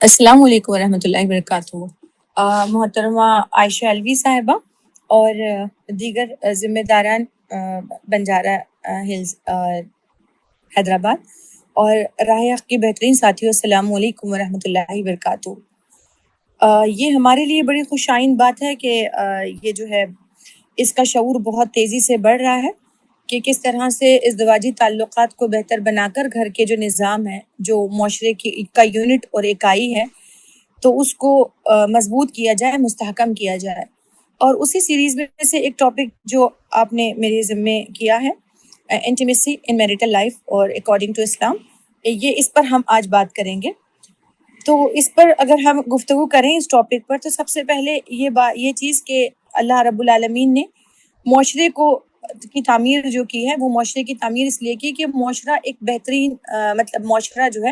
السلام علیکم ورحمۃ اللہ وبرکاتہ۔ محترمہ عائشہ الوی صاحبہ اور دیگر ذمہ داران بنجارہ ہلز حیدرآباد اور راہ حق کے بہترین ساتھیوں، السلام علیکم ورحمۃ اللہ وبرکاتہ۔ یہ ہمارے لیے بڑی خوش آئند بات ہے کہ یہ جو ہے اس کا شعور بہت تیزی سے بڑھ رہا ہے کہ کس طرح سے ازدواجی تعلقات کو بہتر بنا کر گھر کے جو نظام ہے، جو معاشرے کا یونٹ اور اکائی ہے، تو اس کو مضبوط کیا جائے، مستحکم کیا جائے۔ اور اسی سیریز میں سے ایک ٹاپک جو آپ نے میرے ذمے کیا ہے، انٹیمیسی ان میریٹل لائف اور اکارڈنگ ٹو اسلام، اس پر ہم آج بات کریں گے۔ تو اس پر اگر ہم گفتگو کریں اس ٹاپک پر، تو سب سے پہلے یہ چیز کہ اللہ رب العالمین نے معاشرے کی تعمیر جو کی ہے، وہ معاشرے کی تعمیر اس لیے کی کہ معاشرہ ایک بہترین معاشرہ جو ہے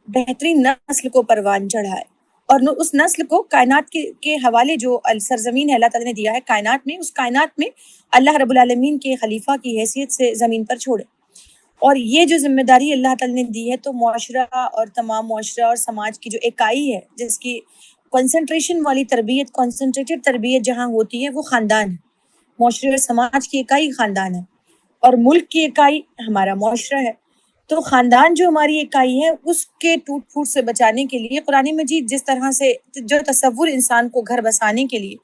بہترین نسل کو پروان چڑھائے، اور اس نسل کو کائنات کے حوالے جو سرزمین ہے اللہ تعالیٰ نے دیا ہے کائنات میں، اس کائنات میں اللہ رب العالمین کے خلیفہ کی حیثیت سے زمین پر چھوڑے۔ اور یہ جو ذمہ داری اللہ تعالیٰ نے دی ہے، تو معاشرہ اور تمام معاشرہ اور سماج کی جو اکائی ہے، جس کی کنسنٹریشن والی تربیت، کنسنٹریٹڈ تربیت جہاں ہوتی ہے، وہ خاندان ہے۔ معاشرے اور سماج کی اکائی خاندان ہے، اور ملک کی اکائی ہمارا معاشرہ ہے۔ تو خاندان جو ہماری اکائی ہے، اس کے ٹوٹ پھوٹ سے بچانے کے لیے قرآن مجید جس طرح سے جو تصور انسان کو گھر بسانے کے لیے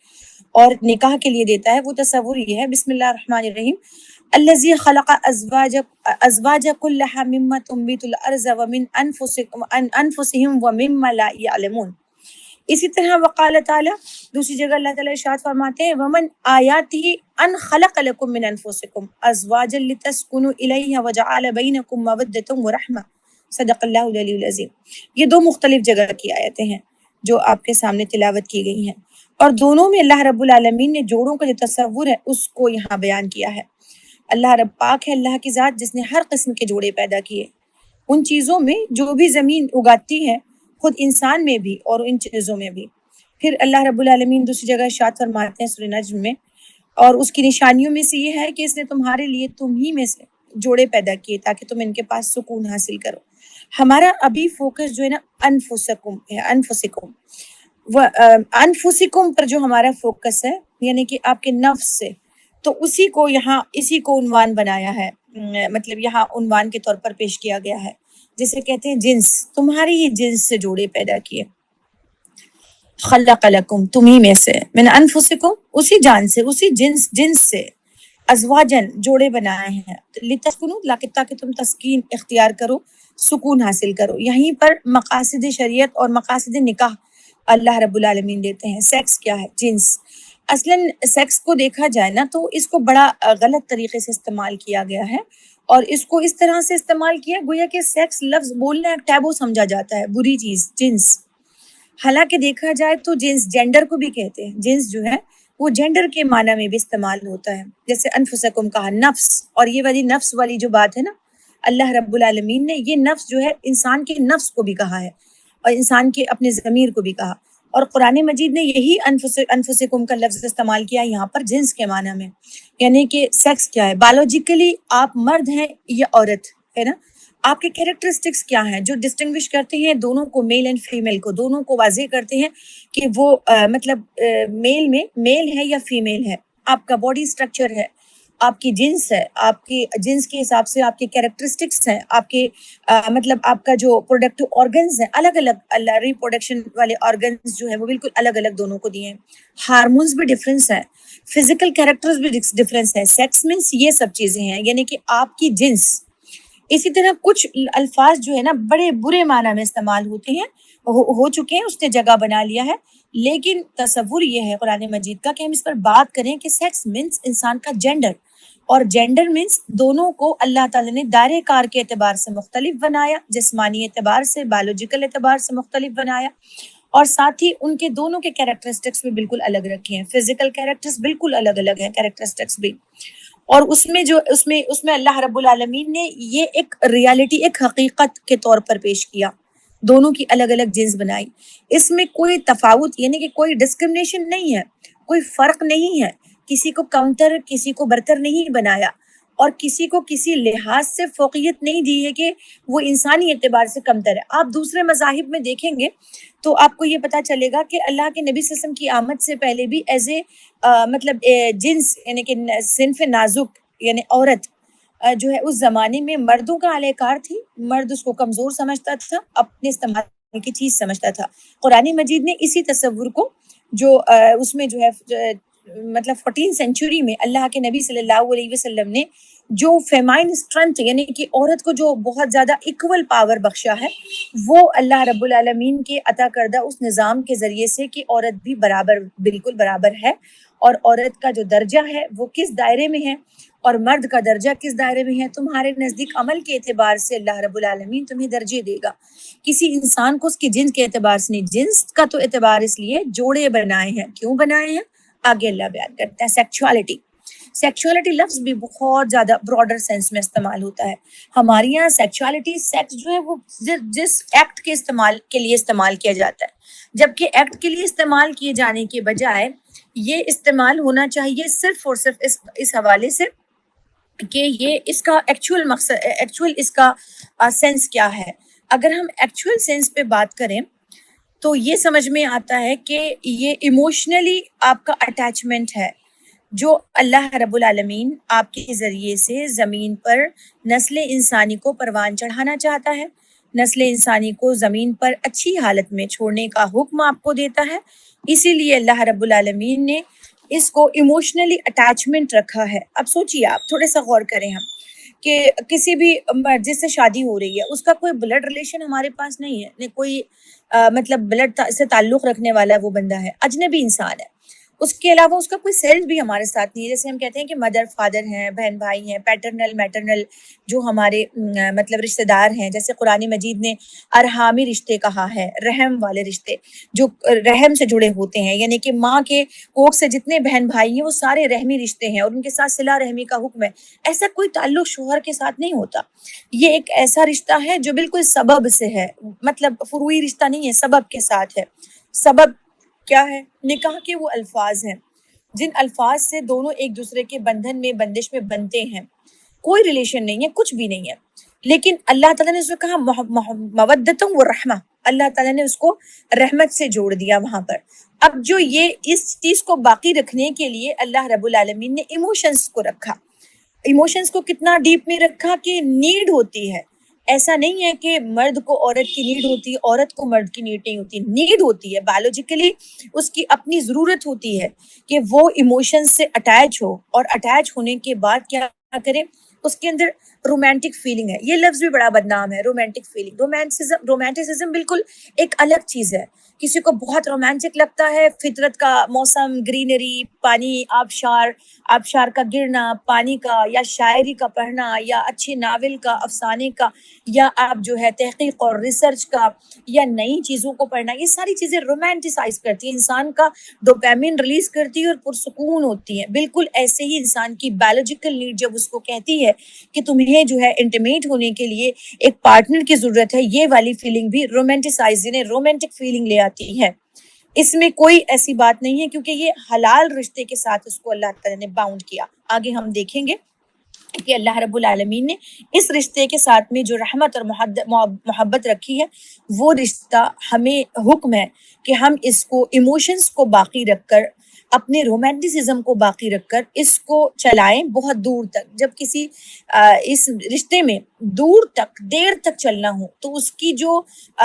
اور نکاح کے لیے دیتا ہے، وہ تصور یہ ہے، بسم اللہ الرحمن الرحیم، الذی خلق ازواج کلھا مما تنبت الارض ومن انفسہم ومما لا یعلمون۔ اسی طرح وقال تعالیٰ، دوسری جگہ اللہ تعالیٰ ارشاد فرماتے ہیں، ومن آیاتہ ان خلق لکم من انفسکم ازواجا لتسکنوا الیہا وجعل بینکم مودۃ ورحمہ، صدق اللہ العلی العظیم۔ یہ دو مختلف جگہ کی آیتیں ہیں جو آپ کے سامنے تلاوت کی گئی ہیں، اور دونوں میں اللہ رب العالمین نے جوڑوں کا جو تصور ہے اس کو یہاں بیان کیا ہے۔ اللہ رب پاک ہے، اللہ کی ذات جس نے ہر قسم کے جوڑے پیدا کیے، ان چیزوں میں جو بھی زمین اگاتی ہے، خود انسان میں بھی اور ان چیزوں میں بھی۔ پھر اللہ رب العالمین دوسری جگہ ارشاد فرماتے ہیں سورہ نجم میں، اور اس کی نشانیوں میں سے یہ ہے کہ اس نے تمہارے لیے تم ہی میں سے جوڑے پیدا کیے تاکہ تم ان کے پاس سکون حاصل کرو۔ ہمارا ابھی فوکس جو ہے نا انفسکم پر جو ہمارا فوکس ہے، یعنی کہ آپ کے نفس سے، تو اسی کو عنوان بنایا ہے، مطلب یہاں عنوان کے طور پر پیش کیا گیا ہے، جسے کہتے ہیں جنس۔ تمہاری ہی جنس سے جوڑے پیدا کیے، خلق لکم، تمہیں میں سے، من انفسکم، اسی جان سے، اسی جنس سے، ازواجن، جوڑے بنائے ہیں، لتسکنوا، تاکہ تم تسکین اختیار کرو، سکون حاصل کرو۔ یہیں پر مقاصد شریعت اور مقاصد نکاح اللہ رب العالمین دیتے ہیں۔ سیکس کیا ہے؟ جنس۔ اصلاً سیکس کو دیکھا جائے نا، تو اس کو بڑا غلط طریقے سے استعمال کیا گیا ہے، اور اس کو اس طرح سے استعمال کیا گویا کہ سیکس لفظ بولنا ایک ٹیبو سمجھا جاتا ہے، بری چیز، جنس۔ حالانکہ دیکھا جائے تو جنس جینڈر کو بھی کہتے ہیں، جنس جو ہے وہ جینڈر کے معنی میں بھی استعمال ہوتا ہے، جیسے انفسکم کہا، نفس، اور یہ والی نفس والی جو بات ہے نا، اللہ رب العالمین نے یہ نفس جو ہے انسان کے نفس کو بھی کہا ہے، اور انسان کے اپنے ضمیر کو بھی کہا، اور قرآن مجید نے یہی انفسکم کا لفظ استعمال کیا یہاں پر جنس کے معنی میں، یعنی کہ سیکس کیا ہے، بایولوجیکلی آپ مرد ہیں یا عورت ہے نا، آپ کے کیریکٹرسٹکس کیا ہیں جو ڈسٹنگوش کرتے ہیں دونوں کو، میل اینڈ فیمیل کو، دونوں کو واضح کرتے ہیں کہ وہ میل میں میل ہے یا فیمیل ہے، آپ کا باڈی سٹرکچر ہے، آپ کی جنس ہے، آپ کی جنس کے حساب سے آپ کے کیریکٹرسٹکس ہیں، آپ کے آپ کا جو پروڈکٹیو آرگنز ہیں، الگ الگ ریپروڈکشن والے آرگنز جو ہیں وہ بالکل الگ الگ دونوں کو دیے ہیں، ہارمونز بھی ڈفرینس ہیں، فزیکل کیریکٹرز بھی ڈفرینس ہیں، سیکس مینس یہ سب چیزیں ہیں، یعنی کہ آپ کی جنس۔ اسی طرح کچھ الفاظ جو ہے نا بڑے برے معنی میں استعمال ہوتے ہیں، ہو چکے ہیں، اس نے جگہ بنا لیا ہے، لیکن تصور یہ ہے قرآن مجید کا کہ ہم اس پر بات کریں کہ سیکس مینس انسان کا جینڈر، اور جینڈر مینس دونوں کو اللہ تعالیٰ نے دائرے کار کے اعتبار سے مختلف بنایا، جسمانی اعتبار سے، بایولوجیکل اعتبار سے مختلف بنایا، اور ساتھ ہی ان کے دونوں کے کیریکٹرسٹکس بھی بالکل الگ رکھے ہیں، فزیکل کیریکٹرز بالکل الگ الگ ہیں، کیریکٹرسٹکس بھی، اور اس میں اللہ رب العالمین نے یہ ایک ریالٹی، ایک حقیقت کے طور پر پیش کیا، دونوں کی الگ الگ جنس بنائی، اس میں کوئی تفاوت یعنی کہ کوئی ڈسکرمنیشن نہیں ہے، کوئی فرق نہیں ہے، کسی کو کمتر کسی کو برتر نہیں بنایا، اور کسی کو کسی لحاظ سے فوقیت نہیں دی ہے کہ وہ انسانی اعتبار سے کمتر ہے. آپ دوسرے مذاہب میں دیکھیں گے تو آپ کو یہ پتا چلے گا کہ اللہ کے نبی صلی اللہ علیہ وسلم کی آمد سے پہلے بھی ایز اے مطلب جنس یعنی کہ صنف نازک یعنی عورت جو ہے اس زمانے میں مردوں کا اعلی کار تھی. مرد اس کو کمزور سمجھتا تھا، اپنے استعمال کی چیز سمجھتا تھا. قرآن مجید نے اسی تصور کو جو اس میں جو ہے مطلب 14 سینچری میں اللہ کے نبی صلی اللہ علیہ وسلم نے جو فیمائن اسٹرینتھ یعنی کہ عورت کو جو بہت زیادہ ایکول پاور بخشا ہے، وہ اللہ رب العالمین کے عطا کردہ اس نظام کے ذریعے سے کہ عورت بھی برابر بالکل برابر ہے، اور عورت کا جو درجہ ہے وہ کس دائرے میں ہے اور مرد کا درجہ کس دائرے میں ہے. تمہارے نزدیک عمل کے اعتبار سے اللہ رب العالمین تمہیں درجے دے گا. کسی انسان کو اس کی جنس کے اعتبار سے نہیں، جنس کا تو اعتبار اس لیے جوڑے بنائے ہیں. کیوں بنائے ہیں آگے اللہ بیان کرتا ہے. سیکچولیٹی لفظ بھی بہت زیادہ براڈر سینس میں استعمال ہوتا ہے. ہمارے یہاں سیکچولیٹی سیکس جو ہے وہ جس ایکٹ کے استعمال کے لیے استعمال کیا جاتا ہے، جبکہ ایکٹ کے لیے استعمال کیے جانے کے بجائے یہ استعمال ہونا چاہیے صرف اور صرف اس حوالے سے کہ یہ اس کا ایکچوئل مقصد ایکچوئل اس کا سینس کیا ہے. اگر ہم ایکچوئل سینس پہ بات کریں تو یہ سمجھ میں آتا ہے کہ یہ ایموشنلی آپ کا اٹیچمنٹ ہے جو اللہ رب العالمین آپ کے ذریعے سے زمین پر نسل انسانی کو پروان چڑھانا چاہتا ہے. نسل انسانی کو زمین پر اچھی حالت میں چھوڑنے کا حکم آپ کو دیتا ہے. اسی لیے اللہ رب العالمین نے اس کو ایموشنلی اٹیچمنٹ رکھا ہے. اب سوچیے، آپ تھوڑے سا غور کریں ہم کہ کسی بھی مرد جس سے شادی ہو رہی ہے اس کا کوئی بلڈ ریلیشن ہمارے پاس نہیں ہے، نہیں کوئی مطلب بلڈ سے تعلق رکھنے والا وہ بندہ ہے، اجنبی انسان ہے. اس کے علاوہ اس کا کوئی سیلز بھی ہمارے ساتھ نہیں ہے. جیسے ہم کہتے ہیں کہ مدر فادر ہیں، بہن بھائی ہیں، پیٹرنل میٹرنل جو ہمارے مطلب رشتہ دار ہیں. جیسے قرآن مجید نے ارحامی رشتے کہا ہے، رحم والے رشتے جو رحم سے جڑے ہوتے ہیں، یعنی کہ ماں کے کوکھ سے جتنے بہن بھائی ہیں وہ سارے رحمی رشتے ہیں اور ان کے ساتھ صلہ رحمی کا حکم ہے. ایسا کوئی تعلق شوہر کے ساتھ نہیں ہوتا. یہ ایک ایسا رشتہ ہے جو بالکل سبب سے ہے، مطلب فروعی رشتہ نہیں ہے، سبب کے ساتھ ہے. سبب کیا ہے؟ نکاح کے وہ الفاظ ہیں جن الفاظ سے دونوں ایک دوسرے کے بندھن میں بندش میں بنتے ہیں. کوئی ریلیشن نہیں ہے، کچھ بھی نہیں ہے، لیکن اللہ تعالیٰ نے اس کو کہا مودتم و رحمہ. اللہ تعالیٰ نے اس کو رحمت سے جوڑ دیا وہاں پر. اب جو یہ اس چیز کو باقی رکھنے کے لیے اللہ رب العالمین نے ایموشنز کو رکھا. ایموشنز کو کتنا ڈیپ میں رکھا کہ نیڈ ہوتی ہے. ایسا نہیں ہے کہ مرد کو عورت کی نیڈ ہوتی ہے، عورت کو مرد کی نیڈ نہیں ہوتی. نیڈ ہوتی ہے، بایولوجیکلی اس کی اپنی ضرورت ہوتی ہے کہ وہ ایموشن سے اٹیچ ہو، اور اٹیچ ہونے کے بعد کیا کرے، اس کے اندر رومانٹک فیلنگ ہے. یہ لفظ بھی بڑا بدنام ہے، رومانٹک فیلنگ. رومانٹسزم بالکل ایک الگ چیز ہے. کسی کو بہت رومانٹک لگتا ہے، فطرت کا موسم، گرینری، پانی، آبشار کا گرنا، پانی کا، یا شاعری کا پڑھنا، یا اچھے ناول کا، افسانے کا، یا آپ جو ہے تحقیق اور ریسرچ کا، یا نئی چیزوں کو پڑھنا. یہ ساری چیزیں رومانٹیسائز کرتی ہیں، انسان کا ڈوپامین ریلیز کرتی ہے اور پرسکون ہوتی ہیں. بالکل ایسے ہی انسان کی بایولوجیکل نیڈ جب اس کو کہتی ہے کہ تمہیں جو ہے انٹیمیٹ ہونے کے لیے ایک پارٹنر کی ضرورت ہے، یہ والی فیلنگ بھی رومانٹیسائز یعنی رومانٹک فیلنگ لے آتی ہے. اس میں کوئی ایسی بات نہیں ہے کیونکہ یہ حلال رشتے کے ساتھ اس کو اللہ تعالیٰ نے باؤنڈ کیا. آگے ہم دیکھیں گے کہ اللہ رب العالمین نے اس رشتے کے ساتھ میں جو رحمت اور محبت رکھی ہے، وہ رشتہ ہمیں حکم ہے کہ ہم اس کو ایموشنز کو باقی رکھ کر، اپنے رومانٹسزم کو باقی رکھ کر اس کو چلائیں بہت دور تک. جب کسی اس رشتے میں دور تک دیر تک چلنا ہو تو اس کی جو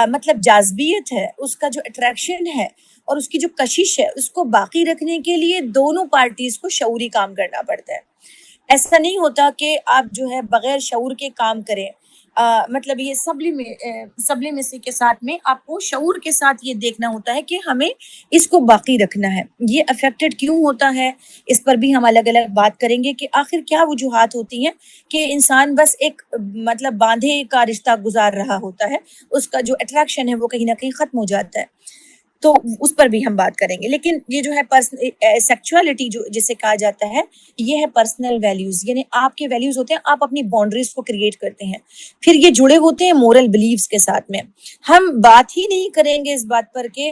مطلب جاذبیت ہے، اس کا جو اٹریکشن ہے اور اس کی جو کشش ہے، اس کو باقی رکھنے کے لیے دونوں پارٹیز کو شعوری کام کرنا پڑتا ہے. ایسا نہیں ہوتا کہ آپ جو ہے بغیر شعور کے کام کریں. مطلب یہ سبلیمیسی کے ساتھ میں آپ کو شعور کے ساتھ یہ دیکھنا ہوتا ہے کہ ہمیں اس کو باقی رکھنا ہے. یہ افیکٹڈ کیوں ہوتا ہے، اس پر بھی ہم الگ الگ بات کریں گے کہ آخر کیا وجوہات ہوتی ہیں کہ انسان بس ایک مطلب باندھے کا رشتہ گزار رہا ہوتا ہے، اس کا جو اٹریکشن ہے وہ کہیں نہ کہیں ختم ہو جاتا ہے. تو اس پر بھی ہم بات کریں گے. لیکن یہ جو ہے سیکچولیٹی جو جسے کہا جاتا ہے، یہ ہے پرسنل ویلیوز. یعنی آپ کے ویلیوز ہوتے ہیں، آپ اپنی باؤنڈریز کو کریٹ کرتے ہیں، پھر یہ جڑے ہوتے ہیں مورل بلیفز کے ساتھ میں. ہم بات ہی نہیں کریں گے اس بات پر کہ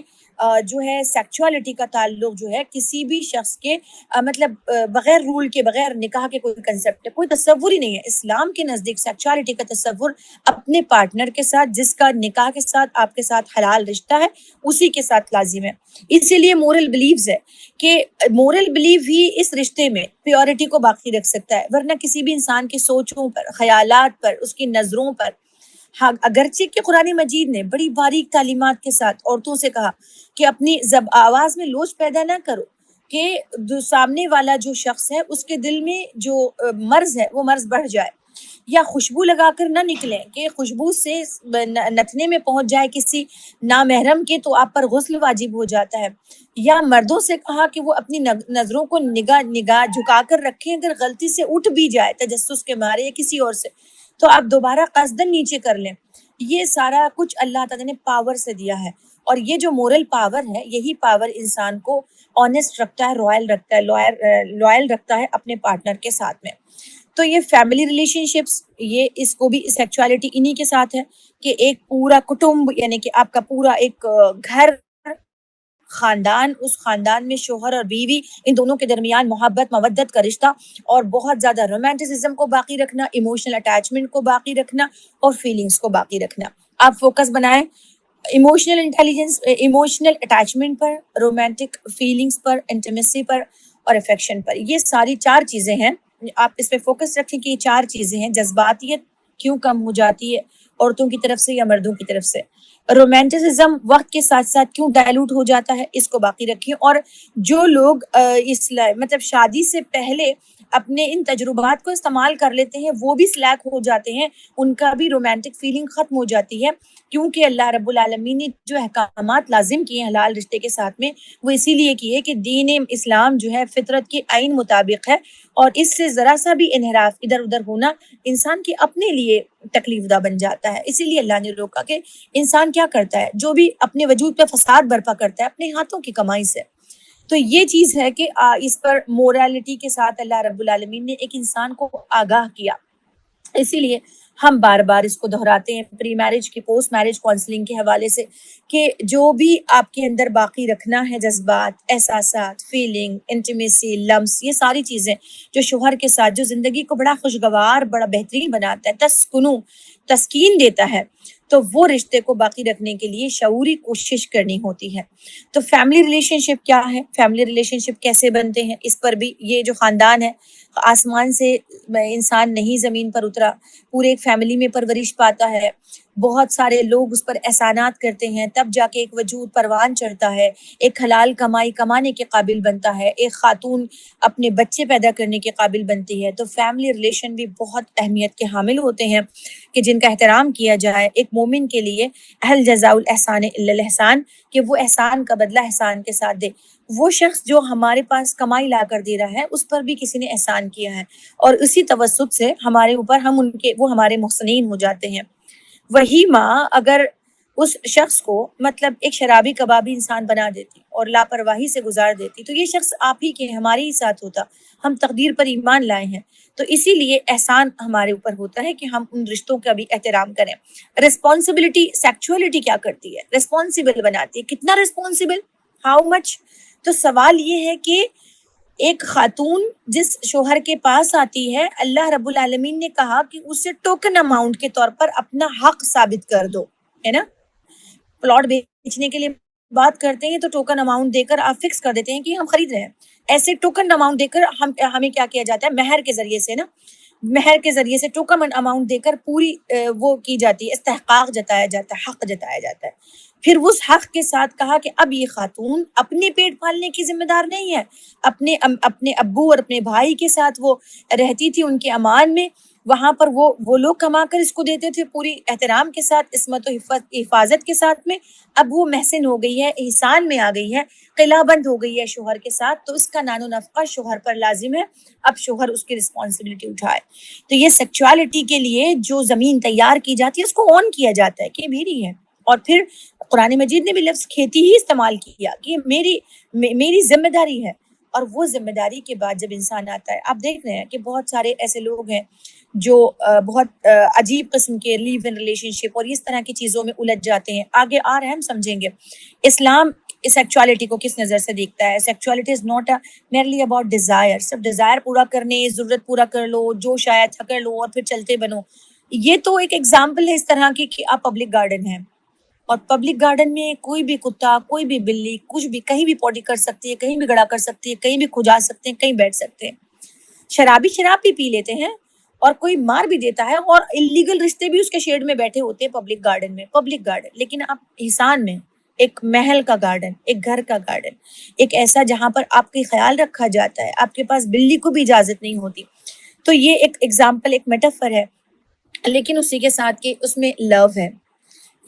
جو ہے سیکچولیٹی کا تعلق جو ہے کسی بھی شخص کے مطلب بغیر رول کے بغیر نکاح کے کوئی کنسیپٹ ہے، کوئی تصور ہی نہیں ہے۔ اسلام کے نزدیک سیکچولیٹی کا تصور اپنے پارٹنر کے ساتھ، جس کا نکاح کے ساتھ آپ کے ساتھ حلال رشتہ ہے، اسی کے ساتھ لازم ہے۔ اسی لیے مورل بلیوز ہے کہ مورل بلیو ہی اس رشتے میں پیورٹی کو باقی رکھ سکتا ہے، ورنہ کسی بھی انسان کی سوچوں پر، خیالات پر، اس کی نظروں پر، ہاں اگرچہ کہ قرآن مجید نے بڑی باریک تعلیمات کے ساتھ عورتوں سے کہا کہ اپنی آواز میں لوچ پیدا نہ کرو، کہ جو سامنے والا جو شخص ہے اس کے دل میں جو مرض ہے وہ مرض بڑھ جائے، یا خوشبو لگا کر نہ نکلیں کہ خوشبو سے نتنے میں پہنچ جائے کسی نامحرم کے تو آپ پر غسل واجب ہو جاتا ہے، یا مردوں سے کہا کہ وہ اپنی نظروں کو نگاہ جھکا کر رکھیں، اگر غلطی سے اٹھ بھی جائے تجسس کے مارے یا کسی اور سے تو آپ دوبارہ قصدن نیچے کر لیں۔ یہ سارا کچھ اللہ تعالیٰ نے پاور سے دیا ہے، اور یہ جو مورل پاور ہے، یہی پاور انسان کو آنےسٹ رکھتا ہے، لوائل رکھتا ہے اپنے پارٹنر کے ساتھ میں۔ تو یہ فیملی ریلیشن شپس، یہ اس کو بھی سیکچولیٹی انہی کے ساتھ ہے کہ ایک پورا کٹمب، یعنی کہ آپ کا پورا ایک گھر، خاندان، اس خاندان میں شوہر اور بیوی، ان دونوں کے درمیان محبت مودت کا رشتہ، اور بہت زیادہ رومانٹسزم کو باقی رکھنا، ایموشنل اٹیچمنٹ کو باقی رکھنا، اور فیلنگز کو باقی رکھنا۔ آپ فوکس بنائیں ایموشنل انٹیلیجنس، ایموشنل اٹیچمنٹ پر، رومانٹک فیلنگز پر، انٹیمیسی پر، اور افیکشن پر۔ یہ ساری 4 چیزیں ہیں، آپ اس پہ فوکس رکھیں کہ یہ 4 چیزیں ہیں۔ جذباتیت کیوں کم ہو جاتی ہے عورتوں کی طرف سے یا مردوں کی طرف سے؟ رومانٹسزم وقت کے ساتھ ساتھ کیوں ڈائلوٹ ہو جاتا ہے، اس کو باقی رکھیں۔ اور جو لوگ مطلب شادی سے پہلے اپنے ان تجربات کو استعمال کر لیتے ہیں، وہ بھی سلیک ہو جاتے ہیں، ان کا بھی رومانٹک فیلنگ ختم ہو جاتی ہے، کیونکہ اللہ رب العالمین نے جو احکامات لازم کیے ہیں حلال رشتے کے ساتھ میں، وہ اسی لیے کیے کہ دین اسلام جو ہے فطرت کے عین مطابق ہے، اور اس سے ذرا سا بھی انحراف ادھر ادھر ہونا انسان کے اپنے لیے تکلیف دہ بن جاتا ہے۔ اسی لیے اللہ نے روکا کہ انسان کیا کرتا ہے، جو بھی اپنے وجود پہ فساد برپا کرتا ہے اپنے ہاتھوں کی کمائی سے۔ تو یہ چیز ہے کہ اس پر موریلٹی کے ساتھ اللہ رب العالمین نے ایک انسان کو آگاہ کیا، اسی لیے ہم بار بار اس کو دہراتے ہیں پری میرج کی، پوسٹ میرج کاؤنسلنگ کے حوالے سے، کہ جو بھی آپ کے اندر باقی رکھنا ہے، جذبات، احساسات، فیلنگ، انٹیمیسی، لمس، یہ ساری چیزیں جو شوہر کے ساتھ جو زندگی کو بڑا خوشگوار، بڑا بہترین بناتا ہے، تسکین دیتا ہے، تو وہ رشتے کو باقی رکھنے کے لیے شعوری کوشش کرنی ہوتی ہے۔ تو فیملی ریلیشن شپ کیا ہے، فیملی ریلیشن شپ کیسے بنتے ہیں، اس پر بھی یہ جو خاندان ہے، آسمان سے انسان نہیں زمین پر اترا، پورے ایک فیملی میں پرورش پاتا ہے، بہت سارے لوگ اس پر احسانات کرتے ہیں، تب جا کے ایک وجود پروان چڑھتا ہے، ایک حلال کمائی کمانے کے قابل بنتا ہے، ایک خاتون اپنے بچے پیدا کرنے کے قابل بنتی ہے۔ تو فیملی ریلیشن بھی بہت اہمیت کے حامل ہوتے ہیں کہ جن کا احترام کیا جائے۔ ایک مومن کے لیے ہل جزاء الاحسان الا الاحسان، کہ وہ احسان کا بدلہ احسان کے ساتھ دے۔ وہ شخص جو ہمارے پاس کمائی لا کر دے رہا ہے، اس پر بھی کسی نے احسان کیا ہے، اور اسی توسط سے ہمارے اوپر وہ ہمارے محسنین ہو جاتے ہیں۔ وہی ماں اگر اس شخص کو مطلب ایک شرابی کبابی انسان بنا دیتی اور لاپرواہی سے گزار دیتی، تو یہ شخص آپ ہی کے ہمارے ہی ساتھ ہوتا۔ ہم تقدیر پر ایمان لائے ہیں، تو اسی لیے احسان ہمارے اوپر ہوتا ہے کہ ہم ان رشتوں کا بھی احترام کریں۔ ریسپانسبلٹی، سیکچولیٹی کیا کرتی ہے؟ ریسپانسبل بناتی ہے۔ کتنا ریسپانسبل، ہاؤ مچ؟ تو سوال یہ ہے کہ ایک خاتون جس شوہر کے پاس آتی ہے، اللہ رب العالمین نے کہا کہ اسے ٹوکن اماؤنٹ کے طور پر اپنا حق ثابت کر دو، ہے نا؟ پلاٹ بیچنے کے لیے بات کرتے ہیں تو ٹوکن اماؤنٹ دے کر آپ فکس کر دیتے ہیں کہ ہم خرید رہے ہیں، ایسے ٹوکن اماؤنٹ دے کر ہمیں کیا کیا جاتا ہے، مہر کے ذریعے سے نا، مہر کے ذریعے سے ٹوکن اماؤنٹ دے کر پوری وہ کی جاتی ہے، استحقاق جتایا جاتا ہے، حق جتایا جاتا ہے۔ پھر اس حق کے ساتھ کہا کہ اب یہ خاتون اپنے پیٹ پالنے کی ذمہ دار نہیں ہے، اپنے ابو اور اپنے بھائی کے ساتھ وہ رہتی تھی، ان کے امان میں، وہاں پر وہ لوگ کما کر اس کو دیتے تھے پوری احترام کے ساتھ، عصمت و حفاظت کے ساتھ میں۔ اب وہ محسن ہو گئی ہے، احسان میں آ گئی ہے، قلعہ بند ہو گئی ہے شوہر کے ساتھ، تو اس کا نان و نفقہ شوہر پر لازم ہے، اب شوہر اس کی رسپانسبلٹی اٹھائے۔ تو یہ سیکچولیٹی کے لیے جو زمین تیار کی جاتی ہے، اس کو اون کیا جاتا ہے کہ یہ میری ہے، اور پھر قرآن مجید نے بھی لفظ کھیتی ہی استعمال کیا کہ میری ذمہ داری ہے۔ اور وہ ذمہ داری کے بعد جب انسان آتا ہے، آپ دیکھ رہے ہیں کہ بہت سارے ایسے لوگ ہیں جو بہت عجیب قسم کے لیو ان ریلیشن شپ اور اس طرح کی چیزوں میں الجھ جاتے ہیں، آگے آ رہے ہیں ہم سمجھیں گے۔ اسلام اس سیکچوالٹی کو کس نظر سے دیکھتا ہے. Sexuality is not merely about desire. صرف ڈیزائر پورا کرنے, ضرورت پورا کر لو, جو شاید تھا کر لو اور پھر چلتے بنو. یہ تو ایک ایگزامپل ہے اس طرح کی کہ آپ پبلک گارڈن ہیں, اور پبلک گارڈن میں کوئی بھی کتا, کوئی بھی بلی, کچھ بھی کہیں بھی پوٹی کر سکتی ہے, کہیں بھی گڑا کر سکتی ہے, کہیں بھی کھجا سکتے ہیں, کہیں بیٹھ سکتے ہیں. شرابی شراب بھی پی لیتے ہیں اور کوئی مار بھی دیتا ہے, اور انلیگل رشتے بھی اس کے شیڈ میں بیٹھے ہوتے ہیں پبلک گارڈن میں. پبلک گارڈن, لیکن آپ احسان میں ایک محل کا گارڈن, ایک گھر کا گارڈن, ایک ایسا جہاں پر آپ کا خیال رکھا جاتا ہے, آپ کے پاس بلی کو بھی اجازت نہیں ہوتی. تو یہ ایک ایگزامپل, ایک میٹافر ہے, لیکن اسی کے ساتھ کہ اس میں لو ہے.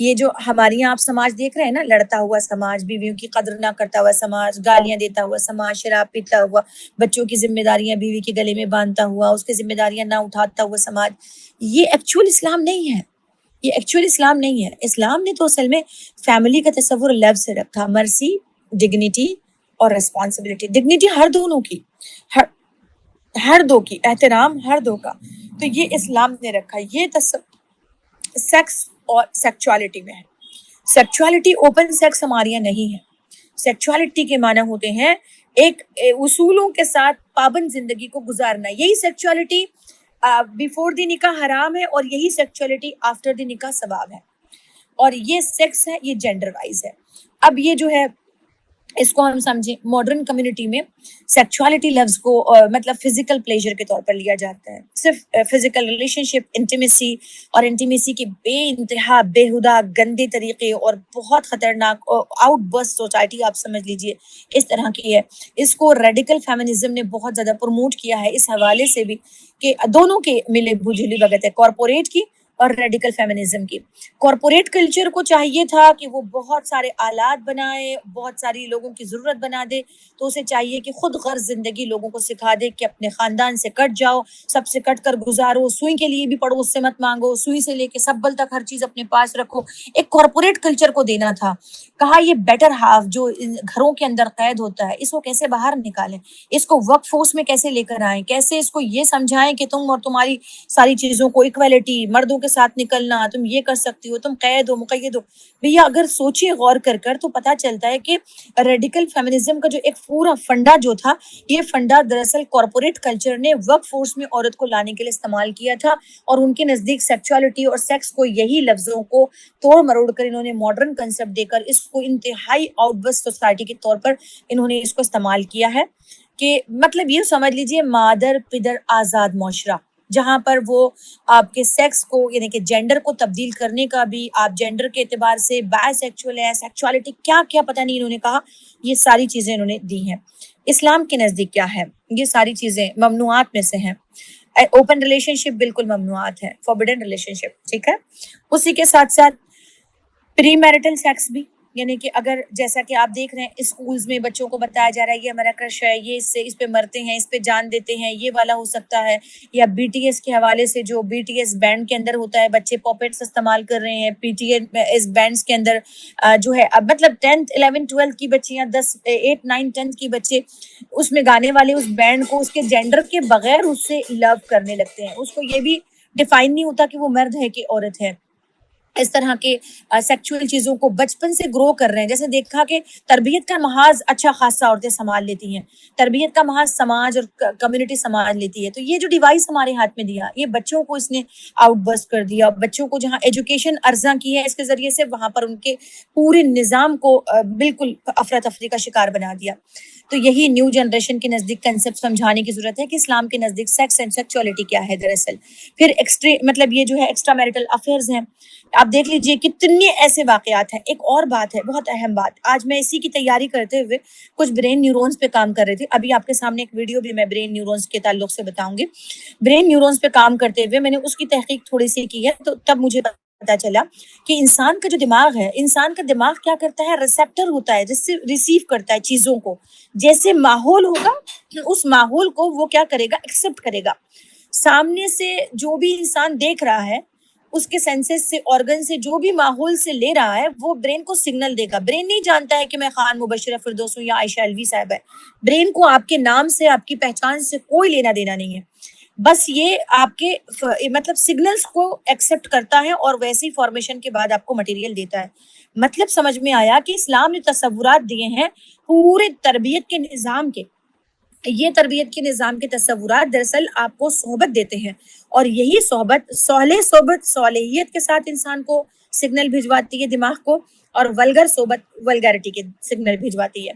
یہ جو ہمارے یہاں آپ سماج دیکھ رہے ہیں نا, لڑتا ہوا سماج, بیویوں کی قدر نہ کرتا ہوا سماج, گالیاں دیتا ہوا سماج, شراب پیتا ہوا, بچوں کی ذمہ داریاں بیوی کے گلے میں باندھتا ہوا, اس کی ذمہ داریاں نہ اٹھاتا ہوا سماج, یہ ایکچوئل اسلام نہیں ہے. یہ ایکچوئل اسلام نہیں ہے. اسلام نے تو اصل میں فیملی کا تصور لو سے رکھا, مرسی, ڈگنیٹی اور ریسپانسبلٹی. ڈگنیٹی ہر دونوں کی, ہر دو کی, احترام ہر دو کا, تو یہ اسلام نے رکھا. یہ سیکس اور سیکچوالٹی میں ہے. سیکچوالٹی اوپن سیکس ہمارے یہاں نہیں ہے. سیکچوالٹی کے معنی ہوتے ہیں ایک اصولوں کے ساتھ پابند زندگی کو گزارنا. یہی سیکچوالٹی بیفور دی نکاح حرام ہے, اور یہی سیکچوالٹی آفٹر دی نکاح ثواب ہے. اور یہ سیکس ہے, یہ جینڈر وائز ہے. اب یہ جو ہے اس کو ہم سمجھیں, ماڈرن کمیونٹی میں سیکچوالٹی لفظ کو مطلب فزیکل پلیجر کے طور پر لیا جاتا ہے. صرف فزیکل ریلیشن شپ, انٹیمیسی, اور انٹیمیسی کی بے انتہا بےہودہ گندے طریقے اور بہت خطرناک آؤٹ برسٹ سوسائٹی آپ سمجھ لیجئے اس طرح کی ہے. اس کو ریڈیکل فیمنزم نے بہت زیادہ پروموٹ کیا ہے اس حوالے سے بھی کہ دونوں کے ملے بھجلی بھگت ہے, کارپوریٹ کی اور ریڈیکل فیمنزم کی. کارپوریٹ کلچر کو چاہیے تھا کہ وہ بہت سارے آلات بنائے, بہت ساری لوگوں کی ضرورت بنا دے, تو اسے چاہیے کہ خود غرض زندگی لوگوں کو سکھا دے کہ اپنے خاندان سے کٹ جاؤ, سب سے کٹ کر گزارو, سوئی کے لیے بھی پڑھو, اس سے مت مانگو, سوئی سے لے کے سبل تک ہر چیز اپنے پاس رکھو. ایک کارپوریٹ کلچر کو دینا تھا. کہا یہ بیٹر ہاف جو گھروں کے اندر قید ہوتا ہے, اس کو کیسے باہر نکالیں, اس کو ورک فورس میں کیسے لے کر آئیں, کیسے اس کو یہ سمجھائیں کہ تم اور تمہاری ساری چیزوں کو ایکویلٹی, مردوں کے ساتھ نکلنا, تم یہ کر سکتی ہو, تم قید ہو, مقید ہو. بھیا اگر سوچیں غور کر تو پتا چلتا ہے کہ ریڈیکل فیمنزم کا جو ایک پورا فنڈا جو تھا, یہ فنڈا دراصل کارپوریٹ کلچر نے ورک فورس میں عورت کو لانے کے لیے استعمال کیا تھا, اور ان کے نزدیک سیکچوالٹی اور سیکس کو یہی لفظوں کو توڑ مروڑ کر انہوں نے ماڈرن کنسپٹ دے کر اس کو انتہائی آؤٹ برسٹ سوسائٹی کے طور پر انہوں نے اس کو استعمال کیا ہے. کہ مطلب یہ سمجھ لیجئے مادر پدر آزاد معاشرہ, جہاں پر وہ آپ کے سیکس کو یعنی کہ جینڈر کو تبدیل کرنے کا بھی, آپ جینڈر کے اعتبار سے بائی سیکچوئل ہے, سیکچوالٹی کیا کیا پتہ نہیں انہوں نے کہا, یہ ساری چیزیں انہوں نے دی ہیں. اسلام کے نزدیک کیا ہے, یہ ساری چیزیں ممنوعات میں سے ہیں. اوپن ریلیشن شپ بالکل ممنوعات ہے, فوربڈن ریلیشن شپ, ٹھیک ہے. اسی کے ساتھ ساتھ پری میرٹل سیکس بھی, یعنی کہ اگر جیسا کہ آپ دیکھ رہے ہیں اسکولز میں بچوں کو بتایا جا رہا ہے یہ ہمارا کرش ہے, یہ اس پہ مرتے ہیں, اس پہ جان دیتے ہیں, یہ والا ہو سکتا ہے. یا بی ٹی ایس کے حوالے سے جو بی ٹی ایس بینڈ کے اندر ہوتا ہے, بچے پاپیٹس استعمال کر رہے ہیں پی ٹی ایس بینڈس کے اندر, جو ہے اب مطلب 10th 11th 12th کی بچیاں, 10 8 9 10th کی بچے اس میں گانے والے اس بینڈ کو اس کے جینڈر کے بغیر اس سے لو کرنے لگتے ہیں. اس کو یہ بھی ڈیفائن نہیں ہوتا کہ وہ مرد ہے کہ عورت ہے. اس طرح کے سیکچوئل چیزوں کو بچپن سے گرو کر رہے ہیں. جیسے دیکھا کہ تربیت کا محاذ اچھا خاصا عورتیں سنبھال لیتی ہیں, تربیت کا محاذ سماج اور کمیونٹی سنبھال لیتی ہے. تو یہ جو ڈیوائس ہمارے ہاتھ میں دیا, یہ بچوں کو اس نے آؤٹ برسٹ کر دیا. بچوں کو جہاں ایجوکیشن ارزاں کی ہے اس کے ذریعے سے, وہاں پر ان کے پورے نظام کو بالکل افراتفری کا شکار بنا دیا. تو یہی نیو جنریشن کے نزدیک کنسپٹ سمجھانے کی ضرورت ہے کہ اسلام کے نزدیک سیکس اینڈ سیکچولیٹی کیا ہے دراصل. پھر مطلب یہ جو ہے ایکسٹرا میرٹل افیئرز ہیں. آپ دیکھ لیجئے کتنے ایسے واقعات ہیں. ایک اور بات ہے, بہت اہم بات, آج میں اسی کی تیاری کرتے ہوئے کچھ برین نیورونز پہ کام کر رہی تھی. ابھی آپ کے سامنے ایک ویڈیو بھی میں برین نیورونز کے تعلق سے بتاؤں گی. برین نیورونز پہ کام کرتے ہوئے میں نے اس کی تحقیق تھوڑی سی کی ہے, تو تب مجھے پتا چلا کہ انسان کا جو دماغ ہے, انسان کا دماغ کیا کرتا ہے, ریسیپٹر ہوتا ہے جس سے ریسیو کرتا ہے چیزوں کو. جیسے ماحول ہوگا اس ماحول کو وہ کیا کرے گا, ایکسپٹ کرے گا. سامنے سے جو بھی انسان دیکھ رہا ہے, اس کے سینسز سے, آرگن سے, جو بھی ماحول سے لے رہا ہے, وہ برین کو سگنل دے گا. برین نہیں جانتا ہے کہ میں خان مبشرہ فردوس ہوں یا عائشہ الوی صاحب ہے. برین کو آپ کے نام سے, آپ کی پہچان سے کوئی لینا دینا نہیں ہے. بس یہ آپ کے مطلب سگنلز کو ایکسپٹ کرتا ہے اور ویسی فارمیشن کے بعد آپ کو مٹیریل دیتا ہے. مطلب سمجھ میں آیا کہ اسلام نے تصورات دیے ہیں پورے تربیت کے نظام کے. یہ تربیت کے نظام کے تصورات دراصل آپ کو صحبت دیتے ہیں، اور یہی صحبت صحبت صالحیت کے ساتھ انسان کو سگنل بھجواتی ہے دماغ کو، اور ولگر صحبت ولگیرٹی کے سگنل بھجواتی ہے.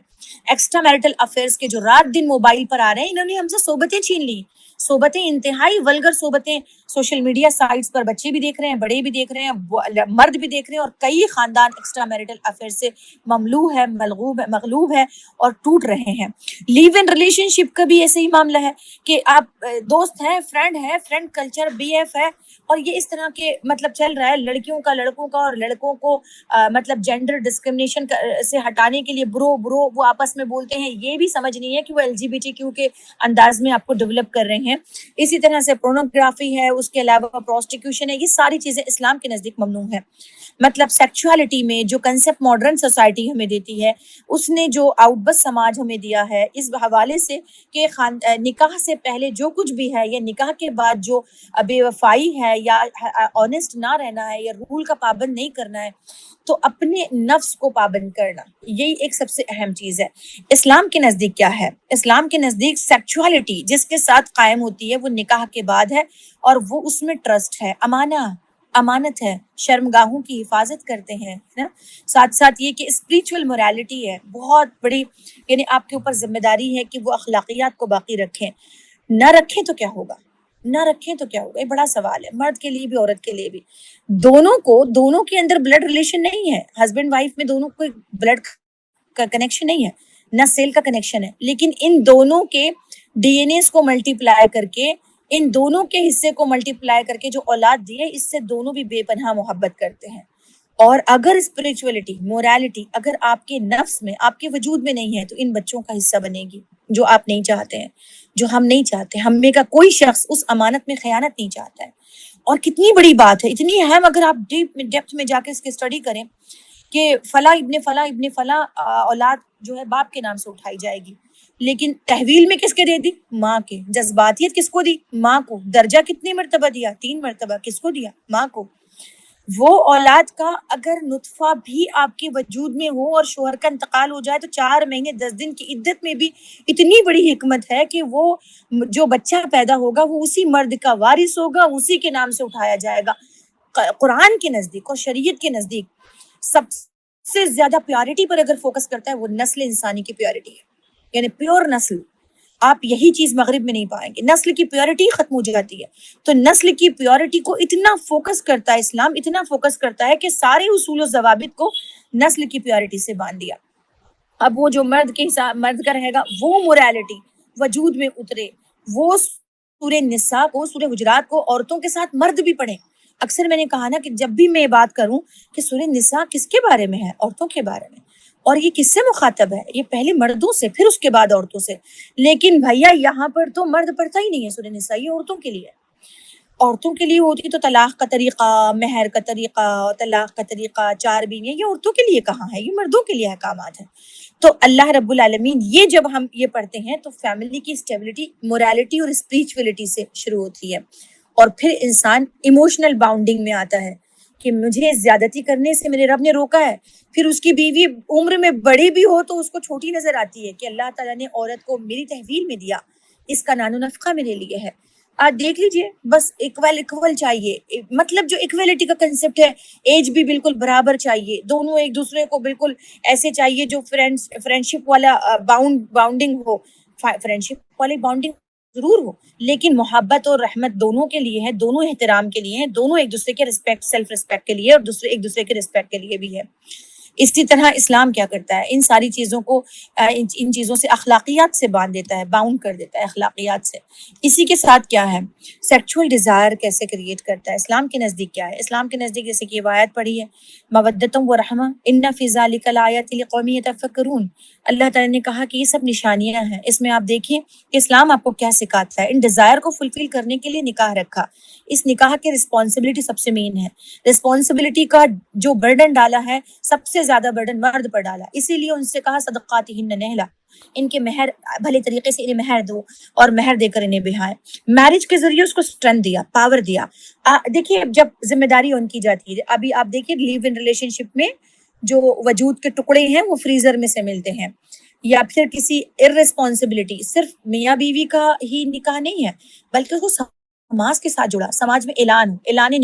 ایکسٹرا میرٹل افیئرس کے جو رات دن موبائل پر آ رہے ہیں، انہوں نے ہم سے صحبتیں چھین لی، صحبتیں انتہائی ولگر صحبتیں. سوشل میڈیا سائٹس پر بچے بھی دیکھ رہے ہیں، بڑے بھی دیکھ رہے ہیں، مرد بھی دیکھ رہے ہیں، اور کئی خاندان ایکسٹرا میرٹل افیئر سے مملو ہے، مغلوب ہے اور ٹوٹ رہے ہیں. لیو ان ریلیشن شپ کا بھی ایسے ہی معاملہ ہے کہ آپ دوست ہیں، فرینڈ کلچر BF ہے، اور یہ اس طرح کے مطلب چل رہا ہے، لڑکیوں کا لڑکوں کا، اور لڑکوں کو مطلب جینڈر ڈسکرمنیشن سے ہٹانے کے لیے برو وہ آپس میں بولتے ہیں. یہ بھی سمجھ نہیں ہے کہ وہ LGBTQ کے انداز میں آپ کو ڈیولپ کر رہے ہیں. اسی طرح سے پورنوگرافی ہے، اس کے علاوہ پروسٹیکیوشن ہے، یہ ساری چیزیں اسلام کے نزدیک ممنوع ہے. مطلب سیکچوالٹی میں جو کنسپٹ ماڈرن سوسائٹی ہمیں دیتی ہے، اس نے جو آؤٹ بس سماج ہمیں دیا ہے اس حوالے سے کہ نکاح سے پہلے جو کچھ بھی ہے یا نکاح کے بعد جو بے وفائی ہے یا آنےسٹ نہ رہنا ہے یا رول کا پابند نہیں کرنا ہے، تو اپنے نفس کو پابند کرنا، یہی ایک سب سے اہم چیز ہے. اسلام کے نزدیک کیا ہے؟ اسلام کے نزدیک سیکچوالٹی جس کے ساتھ قائم ہوتی ہے وہ نکاح کے بعد ہے، اور وہ اس میں ٹرسٹ ہے، امانت ہے، شرمگاہوں کی حفاظت کرتے ہیں نا. ساتھ ساتھ یہ کہ اسپریچول موریلٹی ہے بہت بڑی، یعنی آپ کے اوپر ذمہ داری ہے کہ وہ اخلاقیات کو باقی رکھیں. نہ رکھیں تو کیا ہوگا؟ یہ بڑا سوال ہے، مرد کے لیے بھی عورت کے لیے بھی. دونوں کے اندر بلڈ ریلیشن نہیں ہے، ہسبینڈ وائف میں دونوں کو بلڈ کا کنیکشن نہیں ہے، نہ سیل کا کنیکشن ہے، لیکن ان دونوں کے DNA کو ملٹی پلائی کر کے، ان دونوں کے حصے کو ملٹی پلائی کر کے جو اولاد دی ہے، اس سے دونوں بھی بے پناہ محبت کرتے ہیں. اور اگر اسپرچولیٹی موریلٹی اگر آپ کے نفس میں، آپ کے وجود میں نہیں ہے، تو ان بچوں کا حصہ بنے گی جو آپ نہیں چاہتے ہیں، جو ہم نہیں چاہتے. ہم میں کا کوئی شخص اس امانت میں خیانت نہیں چاہتا ہے. اور کتنی بڑی بات ہے، اتنی اہم، اگر آپ ڈیپتھ میں جا کے اس کی اسٹڈی کریں کہ فلاں ابن فلاں اولاد جو ہے باپ کے نام سے اٹھائی جائے گی، لیکن تحویل میں کس کے دے دی؟ ماں کے. جذباتیت کس کو دی؟ ماں کو. درجہ کتنی مرتبہ دیا؟ 3 مرتبہ. کس کو دیا؟ ماں کو. وہ اولاد کا اگر نطفہ بھی آپ کے وجود میں ہو اور شوہر کا انتقال ہو جائے تو 4 مہینے 10 دن کی عدت میں بھی اتنی بڑی حکمت ہے کہ وہ جو بچہ پیدا ہوگا وہ اسی مرد کا وارث ہوگا، اسی کے نام سے اٹھایا جائے گا. قرآن کے نزدیک اور شریعت کے نزدیک سب سے زیادہ پیورٹی پر اگر فوکس کرتا ہے وہ نسل انسانی کی پیورٹی ہے، یعنی پیور نسل. آپ یہی چیز مغرب میں نہیں پائیں گے، نسل کی پیورٹی ختم ہو جاتی ہے. تو نسل کی پیورٹی کو اتنا فوکس کرتا ہے اسلام، اتنا فوکس کرتا ہے کہ سارے اصول و ضوابط کو نسل کی پیورٹی سے باندھ دیا. اب وہ جو مرد کا رہے گا وہ موریلٹی وجود میں اترے، وہ سورہ نساء کو، سورہ حجرات کو عورتوں کے ساتھ مرد بھی پڑھیں. اکثر میں نے کہا نا کہ جب بھی میں بات کروں کہ سورہ نساء کس کے بارے میں ہے؟ عورتوں کے بارے میں. اور یہ کس سے مخاطب ہے؟ یہ پہلے مردوں سے، پھر اس کے بعد عورتوں سے. لیکن بھیا یہاں پر تو مرد پڑھتا ہی نہیں ہے سورہ نساء، یہ عورتوں کے لیے ہے. عورتوں کے لیے ہوتی تو طلاق کا طریقہ، مہر کا طریقہ، طلاق کا طریقہ، 4 بیویاں، یہ عورتوں کے لیے کہاں ہے؟ یہ مردوں کے لیے احکامات ہیں. تو اللہ رب العالمین یہ جب ہم یہ پڑھتے ہیں تو فیملی کی اسٹیبلٹی موریلٹی اور اسپریچولیٹی سے شروع ہوتی ہے، اور پھر انسان ایموشنل باؤنڈنگ میں آتا ہے کہ مجھے زیادتی کرنے سے میرے رب نے روکا ہے. پھر اس کی بیوی عمر میں بڑی بھی ہو تو اس کو چھوٹی نظر آتی ہے کہ اللہ تعالیٰ نے عورت کو میری تحویل میں دیا، اس کا نان و نفقہ میرے لیے ہے. آج دیکھ لیجئے، بس اکول چاہیے، مطلب جو اکویلٹی کا کنسپٹ ہے، ایج بھی بالکل برابر چاہیے، دونوں ایک دوسرے کو بالکل ایسے چاہیے جو فرینڈشپ والا باؤنڈنگ ہو. فرینڈشپ والی باؤنڈنگ ضرور ہو، لیکن محبت اور رحمت دونوں کے لیے ہے، دونوں احترام کے لیے ہیں، دونوں ایک دوسرے کے رسپیکٹ، سیلف رسپیکٹ کے لیے، اور دوسرے ایک دوسرے کے رسپیکٹ کے لیے بھی ہے. اسی طرح اسلام کیا کرتا ہے؟ ان ساری چیزوں کو، ان چیزوں سے اخلاقیات سے باندھ دیتا ہے، باؤنڈ کر دیتا ہے اخلاقیات سے. اسی کے ساتھ کیا ہے؟ سیکچول ڈیزائر کیسے کریٹ کرتا ہے اسلام کے نزدیک؟ کیا ہے اسلام کے نزدیک؟ جیسے کہ آیت پڑھی ہے، مودۃ و رحمہ ان فی ذلک لآیات لقوم یتفکرون. اللہ تعالیٰ نے کہا کہ یہ سب نشانیاں ہیں. اس میں آپ دیکھیں کہ اسلام آپ کو کیا سکھاتا ہے. ان ڈیزائر کو فلفل کرنے کے لیے نکاح رکھا. اس نکاح کے رسپانسبلٹی سب سے مین ہے. رسپانسبلٹی کا جو برڈن ڈالا ہے، سب سے زیادہ برڈن مرد پر ڈالا، اسی لیے ان سے کہا صدقاتہن نہلا، ان کے مہر بھلے طریقے سے انہیں مہر دو اور مہر دے کر انہیں بہائے. میرج کے ذریعے اس کو اسٹرینتھ دیا، پاور دیا. دیکھیے جب ذمہ داری ان کی جاتی ہے، ابھی آپ دیکھیے لیو ان ریلیشن شپ میں جو وجود کے ٹکڑے ہیں وہ فریزر میں سے ملتے ہیں، یا پھر کسی ارریسپانسبلٹی، صرف میاں بیوی کا ہی نکاح نہیں ہے بلکہ اس کو سماج کے ساتھ جڑا، سماج میں اعلان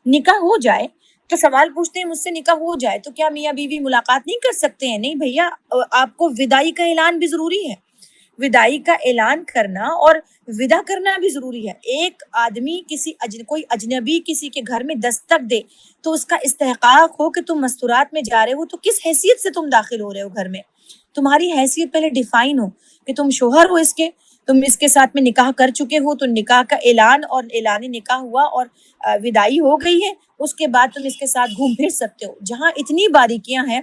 نکاح ہو جائے تو سوال پوچھتے ہیں مجھ سے نکاح ہو جائے تو کیا میاں بیوی ملاقات نہیں کر سکتے ہیں؟ نہیں بھیا، آپ کو وداعی کا اعلان بھی ضروری ہے، وداعی کا اعلان کرنا اور ودا کرنا بھی ضروری ہے۔ ایک آدمی کوئی اجنبی کسی کے گھر میں دستک دے تو اس کا استحقاق ہو کہ تم مستورات میں جا رہے ہو، تو کس حیثیت سے تم داخل ہو رہے ہو گھر میں؟ تمہاری حیثیت پہلے ڈیفائن ہو کہ تم شوہر ہو اس کے، تم اس کے ساتھ میں نکاح کر چکے ہو، تو نکاح کا اعلان اور اعلان نکاح ہوا اور وداعی ہو گئی ہے، اس کے بعد تم اس کے ساتھ گھوم پھر سکتے ہو۔ جہاں اتنی باریکیاں ہیں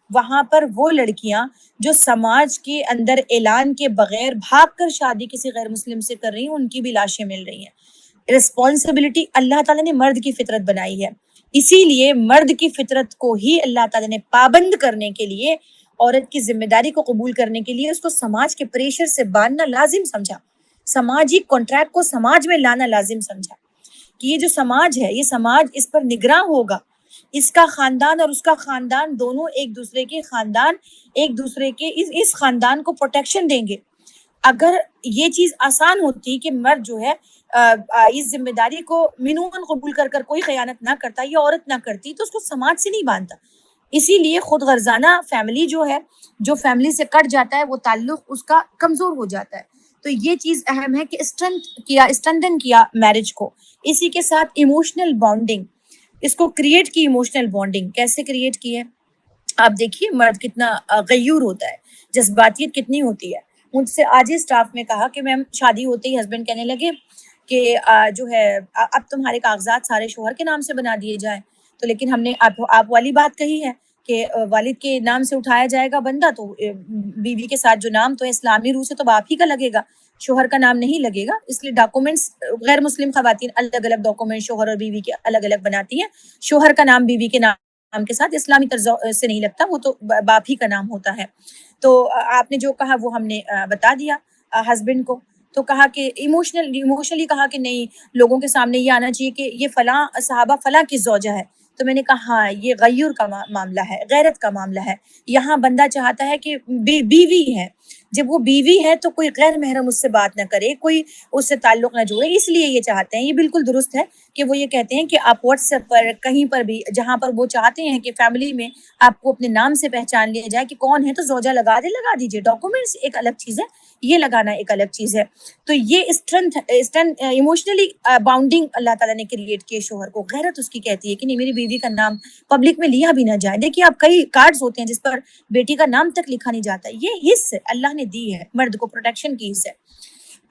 وہاں پر وہ لڑکیاں جو سماج کے اندر اعلان کے بغیر بھاگ کر شادی کسی غیر مسلم سے کر رہی ہیں، ان کی بھی لاشیں مل رہی ہیں۔ رسپانسبلٹی اللہ تعالیٰ نے مرد کی فطرت بنائی ہے، اسی لیے مرد کی فطرت کو ہی اللہ تعالیٰ نے پابند کرنے کے لیے، عورت کی ذمہ داری کو قبول کرنے کے لیے اس کو سماج کے پریشر سے باندھنا لازم سمجھا، سماجی کانٹریکٹ کو سماج میں لانا لازم سمجھا کہ یہ جو سماج ہے، یہ سماج اس پر نگراں ہوگا، اس کا خاندان اور اس کا خاندان دونوں ایک دوسرے کے خاندان، ایک دوسرے کے اس خاندان کو پروٹیکشن دیں گے۔ اگر یہ چیز آسان ہوتی کہ مرد جو ہے اس ذمہ داری کو منون قبول کر کر کوئی خیانت نہ کرتا یا عورت نہ کرتی تو اس کو سماج سے نہیں باندھتا۔ اسی لیے خود غرضانہ فیملی جو ہے، جو فیملی سے کٹ جاتا ہے وہ تعلق اس کا کمزور ہو جاتا ہے۔ تو یہ چیز اہم ہے کہ اسٹرینتھن کیا میرج کو، اسی کے ساتھ ایموشنل بانڈنگ، اس کو کریٹ کی۔ ایموشنل بانڈنگ کیسے کریٹ کی ہے؟ آپ دیکھیے مرد کتنا غیور ہوتا ہے، جذباتیت کتنی ہوتی ہے۔ مجھ سے آج ہی اسٹاف میں کہا کہ میم شادی ہوتے ہی ہسبینڈ کہنے لگے کہ جو ہے اب تمہارے کاغذات سارے شوہر کے نام سے بنا دیے جائیں، تو لیکن ہم نے آپ والی بات کہی ہے کہ والد کے نام سے اٹھایا جائے گا بندہ، تو بیوی کے ساتھ جو نام تو اسلامی روح سے تو باپ ہی کا لگے گا، شوہر کا نام نہیں لگے گا۔ اس لیے ڈاکومنٹس غیر مسلم خواتین الگ الگ ڈاکومنٹ شوہر اور بیوی کے الگ الگ بناتی ہیں، شوہر کا نام بیوی کے نام کے ساتھ اسلامی طرز سے نہیں لگتا، وہ تو باپ ہی کا نام ہوتا ہے۔ تو آپ نے جو کہا وہ ہم نے بتا دیا ہسبینڈ کو، تو کہا کہ ایموشنلی کہا کہ نہیں، لوگوں کے سامنے یہ آنا چاہیے کہ یہ فلاں صحابہ فلاں کی زوجہ ہے۔ تو میں نے کہا ہاں، یہ غیور کا معاملہ ہے، غیرت کا معاملہ ہے۔ یہاں بندہ چاہتا ہے کہ بیوی ہے، جب وہ بیوی ہے تو کوئی غیر محرم اس سے بات نہ کرے، کوئی اس سے تعلق نہ جوڑے، اس لیے یہ چاہتے ہیں۔ یہ بالکل درست ہے کہ وہ یہ کہتے ہیں کہ آپ واٹس ایپ پر کہیں پر بھی جہاں پر وہ چاہتے ہیں کہ فیملی میں آپ کو اپنے نام سے پہچان لیا جائے کہ کون ہے، تو زوجہ لگا دیجیے، ڈاکومنٹس ایک الگ چیز ہے، یہ لگانا ایک الگ چیز ہے۔ تو یہ ایموشنلی باؤنڈنگ اللہ تعالیٰ نے کریٹ کی شوہر کو۔ غیرت اس کی کہتی ہے کہ نہیں، میری بیوی کا نام پبلک میں لیا بھی نہ جائے۔ دیکھیے آپ کئی کارڈز ہوتے ہیں جس پر بیٹی کا نام تک لکھا نہیں جاتا، یہ حص اللہ نے دی ہے، مرد کو پروٹیکشن کی حص ہے۔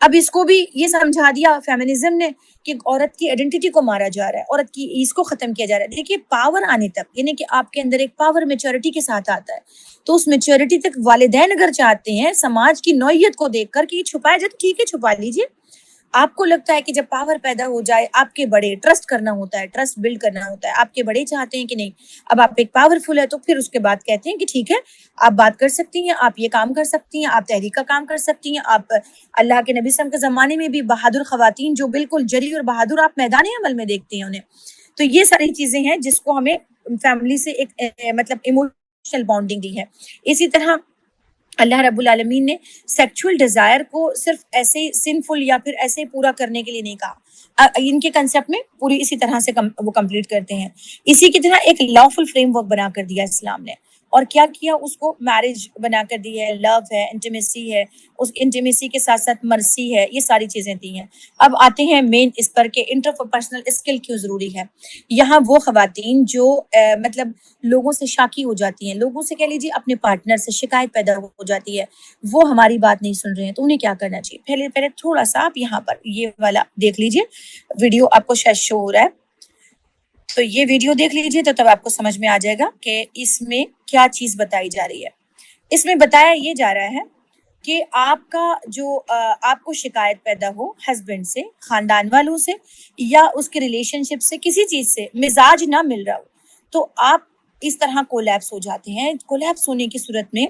اب اس کو بھی یہ سمجھا دیا فیمنزم نے کہ عورت کی آئیڈینٹی کو مارا جا رہا ہے، عورت کی اس کو ختم کیا جا رہا ہے۔ دیکھیے پاور آنے تک، یعنی کہ آپ کے اندر ایک پاور میچورٹی کے ساتھ آتا ہے، تو اس میچورٹی تک والدین اگر چاہتے ہیں سماج کی نوعیت کو دیکھ کر کہ یہ چھپایا جائے تو ٹھیک ہے، چھپا لیجیے۔ آپ کو لگتا ہے کہ جب پاور پیدا ہو جائے، آپ کے بڑے ٹرسٹ کرنا ہوتا ہے، ٹرسٹ بلڈ کرنا ہوتا ہے، آپ کے بڑے چاہتے ہیں کہ نہیں اب آپ ایک پاورفل ہے، تو پھر اس کے بعد کہتے ہیں کہ ٹھیک ہے، آپ بات کر سکتی ہیں، آپ یہ کام کر سکتی ہیں، آپ تحریک کا کام کر سکتی ہیں، آپ اللہ کے نبی صلی اللہ علیہ وسلم کے زمانے میں بھی بہادر خواتین جو بالکل جری اور بہادر آپ میدان عمل میں دیکھتے ہیں انہیں۔ تو یہ ساری چیزیں ہیں جس کو ہمیں فیملی سے ایک مطلب ایموشنل بانڈنگ دی ہے۔ اسی طرح اللہ رب العالمین نے سیکچول ڈیزائر کو صرف ایسے سنفل یا پھر ایسے پورا کرنے کے لیے نہیں کہا، ان کے کنسپٹ میں پوری اسی طرح سے وہ کمپلیٹ کرتے ہیں۔ اسی کی طرح ایک لافل فریم ورک بنا کر دیا اسلام نے، اور کیا کیا، اس کو میرج بنا کر دی ہے، لو ہے، انٹیمیسی ہے، اس انٹیمیسی کے ساتھ ساتھ مرسی ہے، یہ ساری چیزیں دی ہیں۔ اب آتے ہیں مین اس پر کہ انٹرپرسنل اسکل کیوں ضروری ہے۔ یہاں وہ خواتین جو مطلب لوگوں سے شاکی ہو جاتی ہیں، لوگوں سے کہہ لیجیے اپنے پارٹنر سے شکایت پیدا ہو جاتی ہے، وہ ہماری بات نہیں سن رہے ہیں، تو انہیں کیا کرنا چاہیے؟ پہلے تھوڑا سا آپ یہاں پر یہ والا دیکھ لیجیے، ویڈیو آپ کو شاید شو ہو رہا ہے، تو یہ ویڈیو دیکھ لیجیے تو تب آپ کو سمجھ میں آ جائے گا کہ اس میں کیا چیز بتائی جا رہی ہے۔ اس میں بتایا یہ جا رہا ہے کہ آپ کا جو آپ کو شکایت پیدا ہو ہسبینڈ سے، خاندان والوں سے، یا اس کے ریلیشن شپ سے، کسی چیز سے مزاج نہ مل رہا ہو، تو آپ اس طرح کولیپس ہو جاتے ہیں۔ کولیپس ہونے کی صورت میں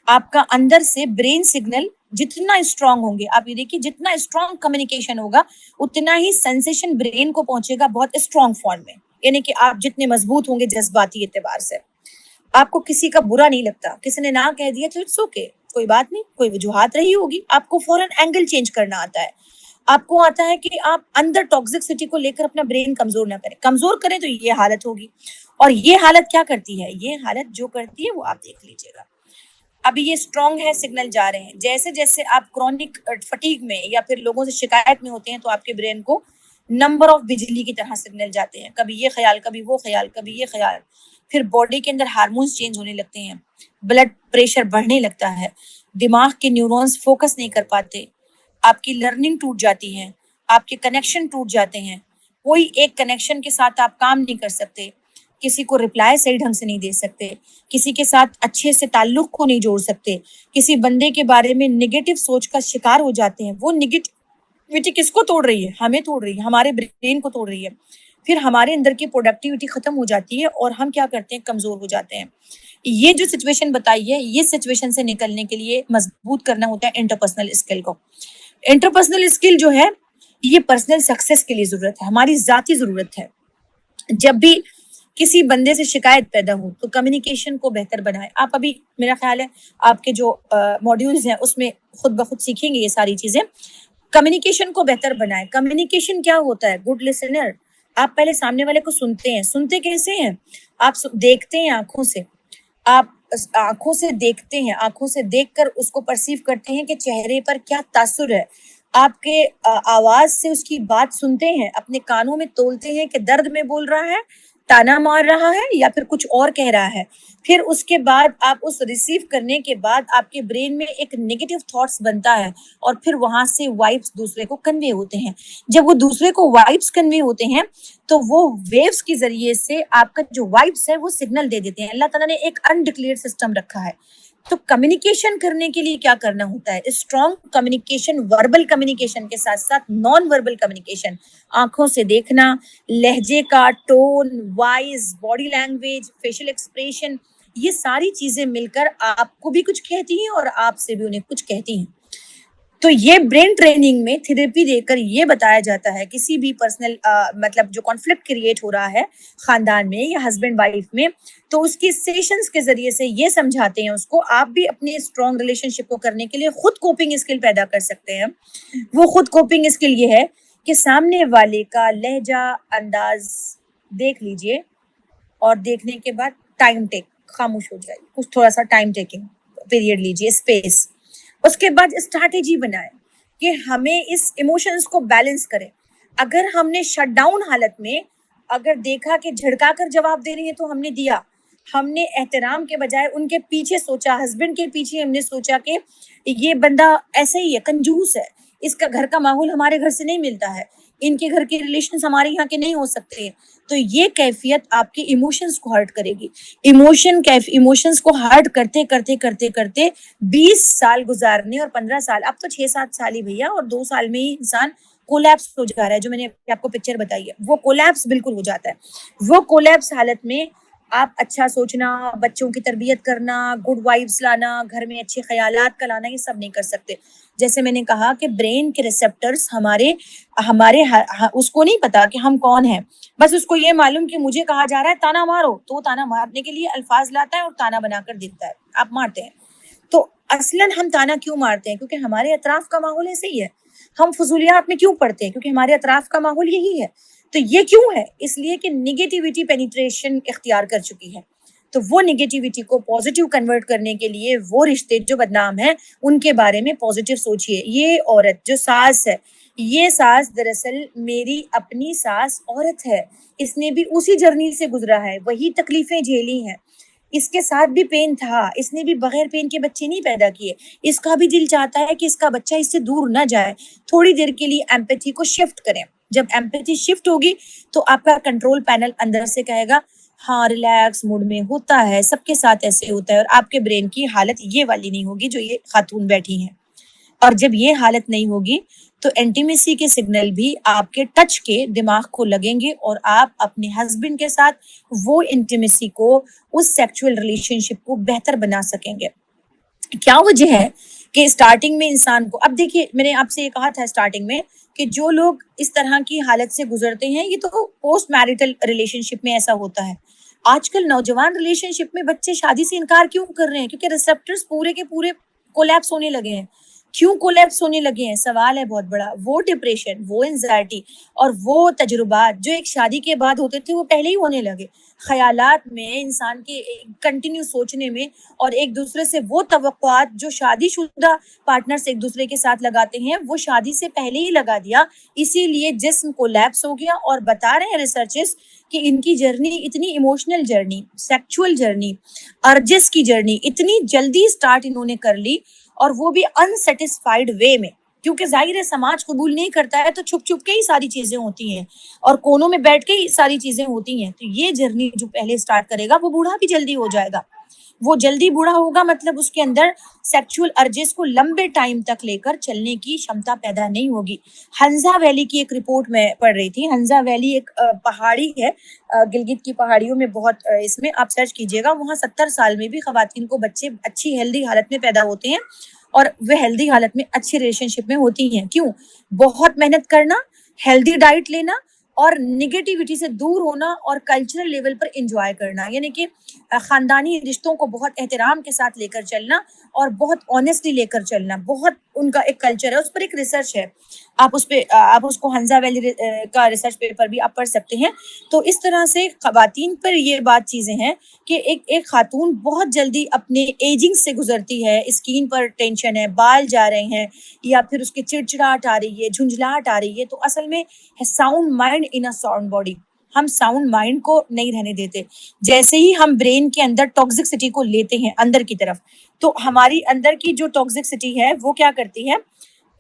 آپ کا اندر سے برین سگنل جتنا اسٹرانگ ہوں گے، آپ یہ دیکھیے جتنا اسٹرانگ کمیونیکیشن ہوگا اتنا ہی سینسیشن برین کو پہنچے گا بہت اسٹرانگ فارم میں، یعنی کہ آپ جتنے مضبوط ہوں گے جذباتی اعتبار سے، آپ کو کسی کا برا نہیں لگتا, کسی نے نہ کہہ دیا تو اٹس اوکے, کوئی بات نہیں, کوئی وجوہات رہی ہوگی. آپ کو فوراً اینگل چینج کرنا آتا ہے, آپ کو آتا ہے کہ آپ اندر ٹاکسکسٹی کو لے کر اپنا برین کمزور نہ کریں. کمزور کریں تو یہ حالت ہوگی. اور یہ حالت کیا کرتی ہے, یہ حالت جو کرتی ہے وہ آپ دیکھ لیجیے گا. ابھی یہ اسٹرانگ ہے, سگنل جا رہے ہیں. جیسے جیسے آپ کرونک فٹیگ میں یا پھر لوگوں سے شکایت میں ہوتے ہیں تو آپ کے برین کو نمبر آف بجلی کی طرح سگنل جاتے ہیں, کبھی یہ خیال, کبھی وہ خیال, کبھی یہ خیال. پھر باڈی کے اندر ہارمونز چینج ہونے لگتے ہیں, بلڈ پریشر بڑھنے لگتا ہے, دماغ کے نیورونز فوکس نہیں کر پاتے, آپ کی لرننگ ٹوٹ جاتی ہے, آپ کے کنیکشن ٹوٹ جاتے ہیں, کوئی ایک کنیکشن کے ساتھ آپ کام نہیں کر سکتے, کسی کو رپلائی صحیح ڈھنگ سے نہیں دے سکتے, کسی کے ساتھ اچھے سے تعلق کو نہیں جوڑ سکتے, کسی بندے کے بارے میں نگیٹو سوچ کا شکار ہو جاتے ہیں. وہ نگیٹیوٹی کس کو توڑ رہی ہے, ہمیں توڑ رہی ہے, ہمارے برین کو توڑ رہی ہے. پھر ہمارے اندر کی پروڈکٹیوٹی ختم ہو جاتی ہے اور ہم کیا کرتے ہیں, کمزور ہو جاتے ہیں. یہ جو سچویشن بتائی ہے, یہ سچویشن سے نکلنے کے لیے مضبوط کرنا ہوتا ہے انٹرپرسنل اسکل کو. انٹرپرسنل اسکل جو ہے یہ پرسنل سکسیس کے لیے ضرورت ہے, ہماری ذاتی ضرورت ہے. جب بھی کسی بندے سے شکایت پیدا ہو تو کمیونیکیشن کو بہتر بنائے. آپ ابھی میرا خیال ہے آپ کے جو ماڈیولز ہیں اس میں خود بخود سیکھیں گے یہ ساری چیزیں. کمیونیکیشن کو بہتر بنائے. کمیونیکیشن کیا ہوتا ہے, گڈ لسنر. آپ پہلے سامنے والے کو سنتے ہیں. سنتے کیسے ہیں, آپ دیکھتے ہیں آنکھوں سے, آپ آنکھوں سے دیکھتے ہیں, آنکھوں سے دیکھ کر اس کو پرسیو کرتے ہیں کہ چہرے پر کیا تاثر ہے. آپ کے آواز سے اس کی بات سنتے ہیں, اپنے کانوں میں تولتے ہیں کہ درد میں بول رہا ہے, تانا مار رہا ہے یا پھر کچھ اور کہہ رہا ہے. پھر اس کے بعد آپ اس ریسیو کرنے کے بعد آپ کے برین میں ایک نیگیٹو تھاٹس بنتا ہے اور پھر وہاں سے وائبس دوسرے کو کنوے ہوتے ہیں. جب وہ دوسرے کو وائبس کنوے ہوتے ہیں تو وہ ویوز کے ذریعے سے آپ کا جو وائبس ہے وہ سگنل دے دیتے ہیں. اللہ تعالیٰ نے ایک انڈکلیئر سسٹم رکھا ہے. تو کمیونیکیشن کرنے کے لیے کیا کرنا ہوتا ہے, اسٹرانگ کمیونیکیشن, وربل کمیونیکیشن کے ساتھ ساتھ نان وربل کمیونیکیشن, آنکھوں سے دیکھنا, لہجے کا tone, wise, body language, facial expression, یہ ساری چیزیں مل کر آپ کو بھی کچھ کہتی ہیں اور آپ سے بھی انہیں کچھ کہتی ہیں. تو یہ برین ٹریننگ میں تھیریپی دے کر یہ بتایا جاتا ہے کسی بھی پرسنل مطلب جو کانفلکٹ کریٹ ہو رہا ہے خاندان میں یا ہسبینڈ وائف میں, تو اس کی سیشنز کے ذریعے سے یہ سمجھاتے ہیں اس کو, آپ بھی اپنے اسٹرانگ ریلیشن شپ کو کرنے کے لیے خود کوپنگ اسکل پیدا کر سکتے ہیں. وہ خود کوپنگ اسکل یہ ہے کہ سامنے والے کا لہجہ, انداز دیکھ لیجئے اور دیکھنے کے بعد ٹائم ٹیک, خاموش ہو جائے, کچھ تھوڑا سا ٹائم ٹیکنگ پیریڈ لیجئے, اسپیس. اس کے بعد اسٹریٹجی بنائے کہ ہمیں اس ایموشنز کو بیلنس کریں. اگر ہم نے شٹ ڈاؤن حالت میں اگر دیکھا کہ جھڑکا کر جواب دے رہی ہے تو ہم نے دیا, ہم نے احترام کے بجائے ان کے پیچھے سوچا, ہسبینڈ کے پیچھے ہم نے سوچا کہ یہ بندہ ایسا ہی ہے, کنجوس ہے, اس کا گھر کا ماحول ہمارے گھر سے نہیں ملتا ہے, ان کے گھر کے ریلیشنز ہمارے یہاں کے نہیں ہو سکتے ہیں, تو یہ کیفیت آپ کے ایموشنز کو ہرٹ کرے گی. ایموشنز کو ہرٹ کرتے کرتے کرتے کرتے 20 سال گزارنے اور 15 سال, اب تو 6-7 سال ہی بھیا, اور 2 سال میں ہی انسان کولیپس ہو جا رہا ہے. جو میں نے آپ کو پکچر بتائی ہے وہ کولیپس بالکل ہو جاتا ہے. وہ کولیپس حالت میں آپ اچھا سوچنا, بچوں کی تربیت کرنا, گڈ وائبس لانا, گھر میں اچھے خیالات کا لانا, یہ سب نہیں کر سکتے. جیسے میں نے کہا کہ برین کے ریسپٹرز ہمارے اس کو نہیں پتا کہ ہم کون ہیں, بس اس کو یہ معلوم کہ مجھے کہا جا رہا ہے تانا مارو, تو وہ تانا مارنے کے لیے الفاظ لاتا ہے اور تانا بنا کر دیتا ہے, آپ مارتے ہیں. تو اصلاً ہم تانا کیوں مارتے ہیں, کیونکہ ہمارے اطراف کا ماحول ایسے ہی ہے. ہم فضولیات میں کیوں پڑتے ہیں, کیونکہ ہمارے اطراف کا ماحول یہی ہے. تو یہ کیوں ہے, اس لیے کہ نگیٹیوٹی پینیٹریشن اختیار کر چکی ہے. تو وہ نگیٹیوٹی کو پازیٹیو کنورٹ کرنے کے لیے وہ رشتے جو بدنام ہیں ان کے بارے میں پازیٹیو سوچئے. یہ عورت جو ساس ہے, یہ ساس دراصل میری اپنی ساس عورت ہے, اس نے بھی اسی جرنی سے گزرا ہے, وہی تکلیفیں جھیلی ہیں, اس کے ساتھ بھی پین تھا, اس نے بھی بغیر پین کے بچے نہیں پیدا کیے, اس کا بھی دل چاہتا ہے کہ اس کا بچہ اس سے دور نہ جائے. تھوڑی دیر کے لیے ایمپیتھی کو شفٹ کریں. جب ایمپیتھی شفٹ ہوگی تو آپ کا کنٹرول پینل اندر سے کہے گا ہاں ریلیکس موڈ میں ہوتا ہے, سب کے ساتھ ایسے ہوتا ہے, اور آپ کے برین کی حالت یہ والی نہیں ہوگی جو یہ خاتون بیٹھی ہیں. اور جب یہ حالت نہیں ہوگی تو انٹیمیسی کے سگنل بھی آپ کے ٹچ کے دماغ کو لگیں گے اور آپ اپنے ہسبینڈ کے ساتھ وہ انٹیمیسی کو, اس سیکچول ریلیشن شپ کو بہتر بنا سکیں گے. کیا وجہ ہے کہ اسٹارٹنگ میں انسان کو, اب دیکھیے میں نے آپ سے یہ کہا تھا اسٹارٹنگ میں کہ جو لوگ اس طرح کی حالت سے گزرتے ہیں یہ تو پوسٹ میرٹل ریلیشن شپ میں ایسا ہوتا ہے. آج کل نوجوان ریلیشن شپ میں بچے شادی سے انکار کیوں کر رہے ہیں؟ کیونکہ ریسپٹرز پورے کے پورے کولیپس ہونے لگے ہیں. کیوں کولیپس ہونے لگے ہیں؟ سوال ہے بہت بڑا. وہ ڈپریشن، وہ انزائٹی اور وہ تجربات جو ایک شادی کے بعد ہوتے تھے وہ پہلے ہی ہونے لگے. خیالات میں، انسان کے کنٹینیو سوچنے میں، اور ایک دوسرے سے وہ توقعات جو شادی شدہ پارٹنرز ایک دوسرے کے ساتھ لگاتے ہیں وہ شادی سے پہلے ہی لگا دیا. اسی لیے جسم کولیپس ہو گیا. اور بتا رہے ہیں ریسرچز کہ ان کی جرنی اتنی ایموشنل جرنی، سیکچول جرنی، ارجس کی جرنی اتنی جلدی سٹارٹ انہوں نے کر لی، اور وہ بھی انسیٹسفائیڈ وے میں. کیونکہ ظاہر ہے سماج قبول نہیں کرتا ہے تو چھپ چھپ کے ہی ساری چیزیں ہوتی ہیں اور کونوں میں بیٹھ کے ہی ساری چیزیں ہوتی ہیں. تو یہ جرنی جو پہلے سٹارٹ کرے گا وہ بوڑھا بھی جلدی ہو جائے گا. وہ جلدی بوڑھا ہوگا مطلب اس کے اندر سیکچول ارجز کو لمبے ٹائم تک لے کر چلنے کی شمتا پیدا نہیں ہوگی. ہنزا ویلی کی ایک رپورٹ میں پڑھ رہی تھی. ہنزا ویلی ایک پہاڑی ہے گلگت کی پہاڑیوں میں، بہت اس میں آپ سرچ کیجئے گا. وہاں 70 سال میں بھی خواتین کو بچے اچھی ہیلدی حالت میں پیدا ہوتے ہیں اور وہ ہیلدی حالت میں اچھی ریلیشن شپ میں ہوتی ہیں. کیوں؟ بہت محنت کرنا، ہیلدی ڈائٹ لینا اور نگیٹیوٹی سے دور ہونا اور کلچرل لیول پر انجوائے کرنا. یعنی کہ خاندانی رشتوں کو بہت احترام کے ساتھ لے کر چلنا اور بہت آنیسٹلی لے کر چلنا. بہت ان کا ایک کلچر ہے، اس پر ایک ریسرچ ہے. آپ اس کو ہنزا ویلی کا ریسرچ پیپر بھی آپ پڑھ سکتے ہیں. تو اس طرح سے خواتین پر یہ بات چیزیں ہیں کہ ایک خاتون بہت جلدی اپنے ایجنگ سے گزرتی ہے. اسکین پر ٹینشن ہے، بال جا رہے ہیں، یا پھر اس کی چڑچڑاہٹ آ رہی ہے، جھنجھلاہٹ آ رہی ہے. تو اصل میں sound mind in a sound body. ہم ساؤنڈ مائنڈ کو نہیں رہنے دیتے. جیسے ہی ہم برین کے اندر ٹاکسکسٹی کو لیتے ہیں اندر کی طرف، تو ہماری اندر کی جو ٹاکسکسٹی ہے وہ کیا کرتی ہے،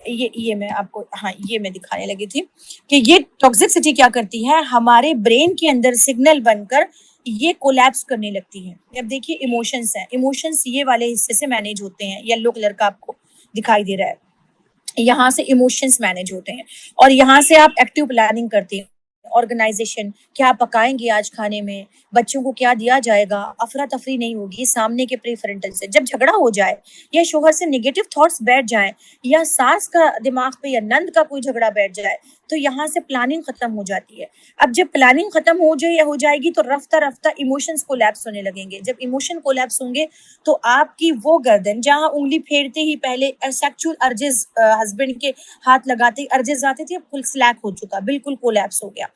یہ میں آپ کو یہ میں دکھانے لگی تھی کہ یہ ٹاکسکسٹی کیا کرتی ہے، ہمارے برین کے اندر سگنل بن کر یہ کولیپس کرنے لگتی ہے. اب دیکھیے ایموشنس ہیں، ایموشنس یہ والے حصے سے مینیج ہوتے ہیں. یلو کلر کا آپ کو دکھائی دے رہا ہے، یہاں سے ایموشنس مینیج ہوتے ہیں اور یہاں سے آپ ایکٹیو پلاننگ کرتے ہیں. آرگنائزیشن، کیا پکائیں گے آج کھانے میں، بچوں کو کیا دیا جائے گا. افراتفری نہیں ہوگی سامنے کے پری فرنٹل سے. جب جھگڑا ہو جائے یا شوہر سے نیگیٹو تھاٹس بیٹھ جائیں یا ساس کا دماغ پہ یا نند کا کوئی جھگڑا بیٹھ جائے تو یہاں سے پلاننگ ختم ہو جاتی ہے. اب جب پلاننگ ختم ہو جائے گی تو رفتہ رفتہ ایموشنز کولیپس ہونے لگیں گے. جب ایموشن کولیپس ہوں گے تو آپ کی وہ گردن جہاں انگلی پھیرتے ہی پہلے سیکچول ارجز ہسبینڈ کے ہاتھ لگاتے ہی ارجز آتے تھے، اب فل سلیک ہو چکا، بالکل کولیپس ہو گیا.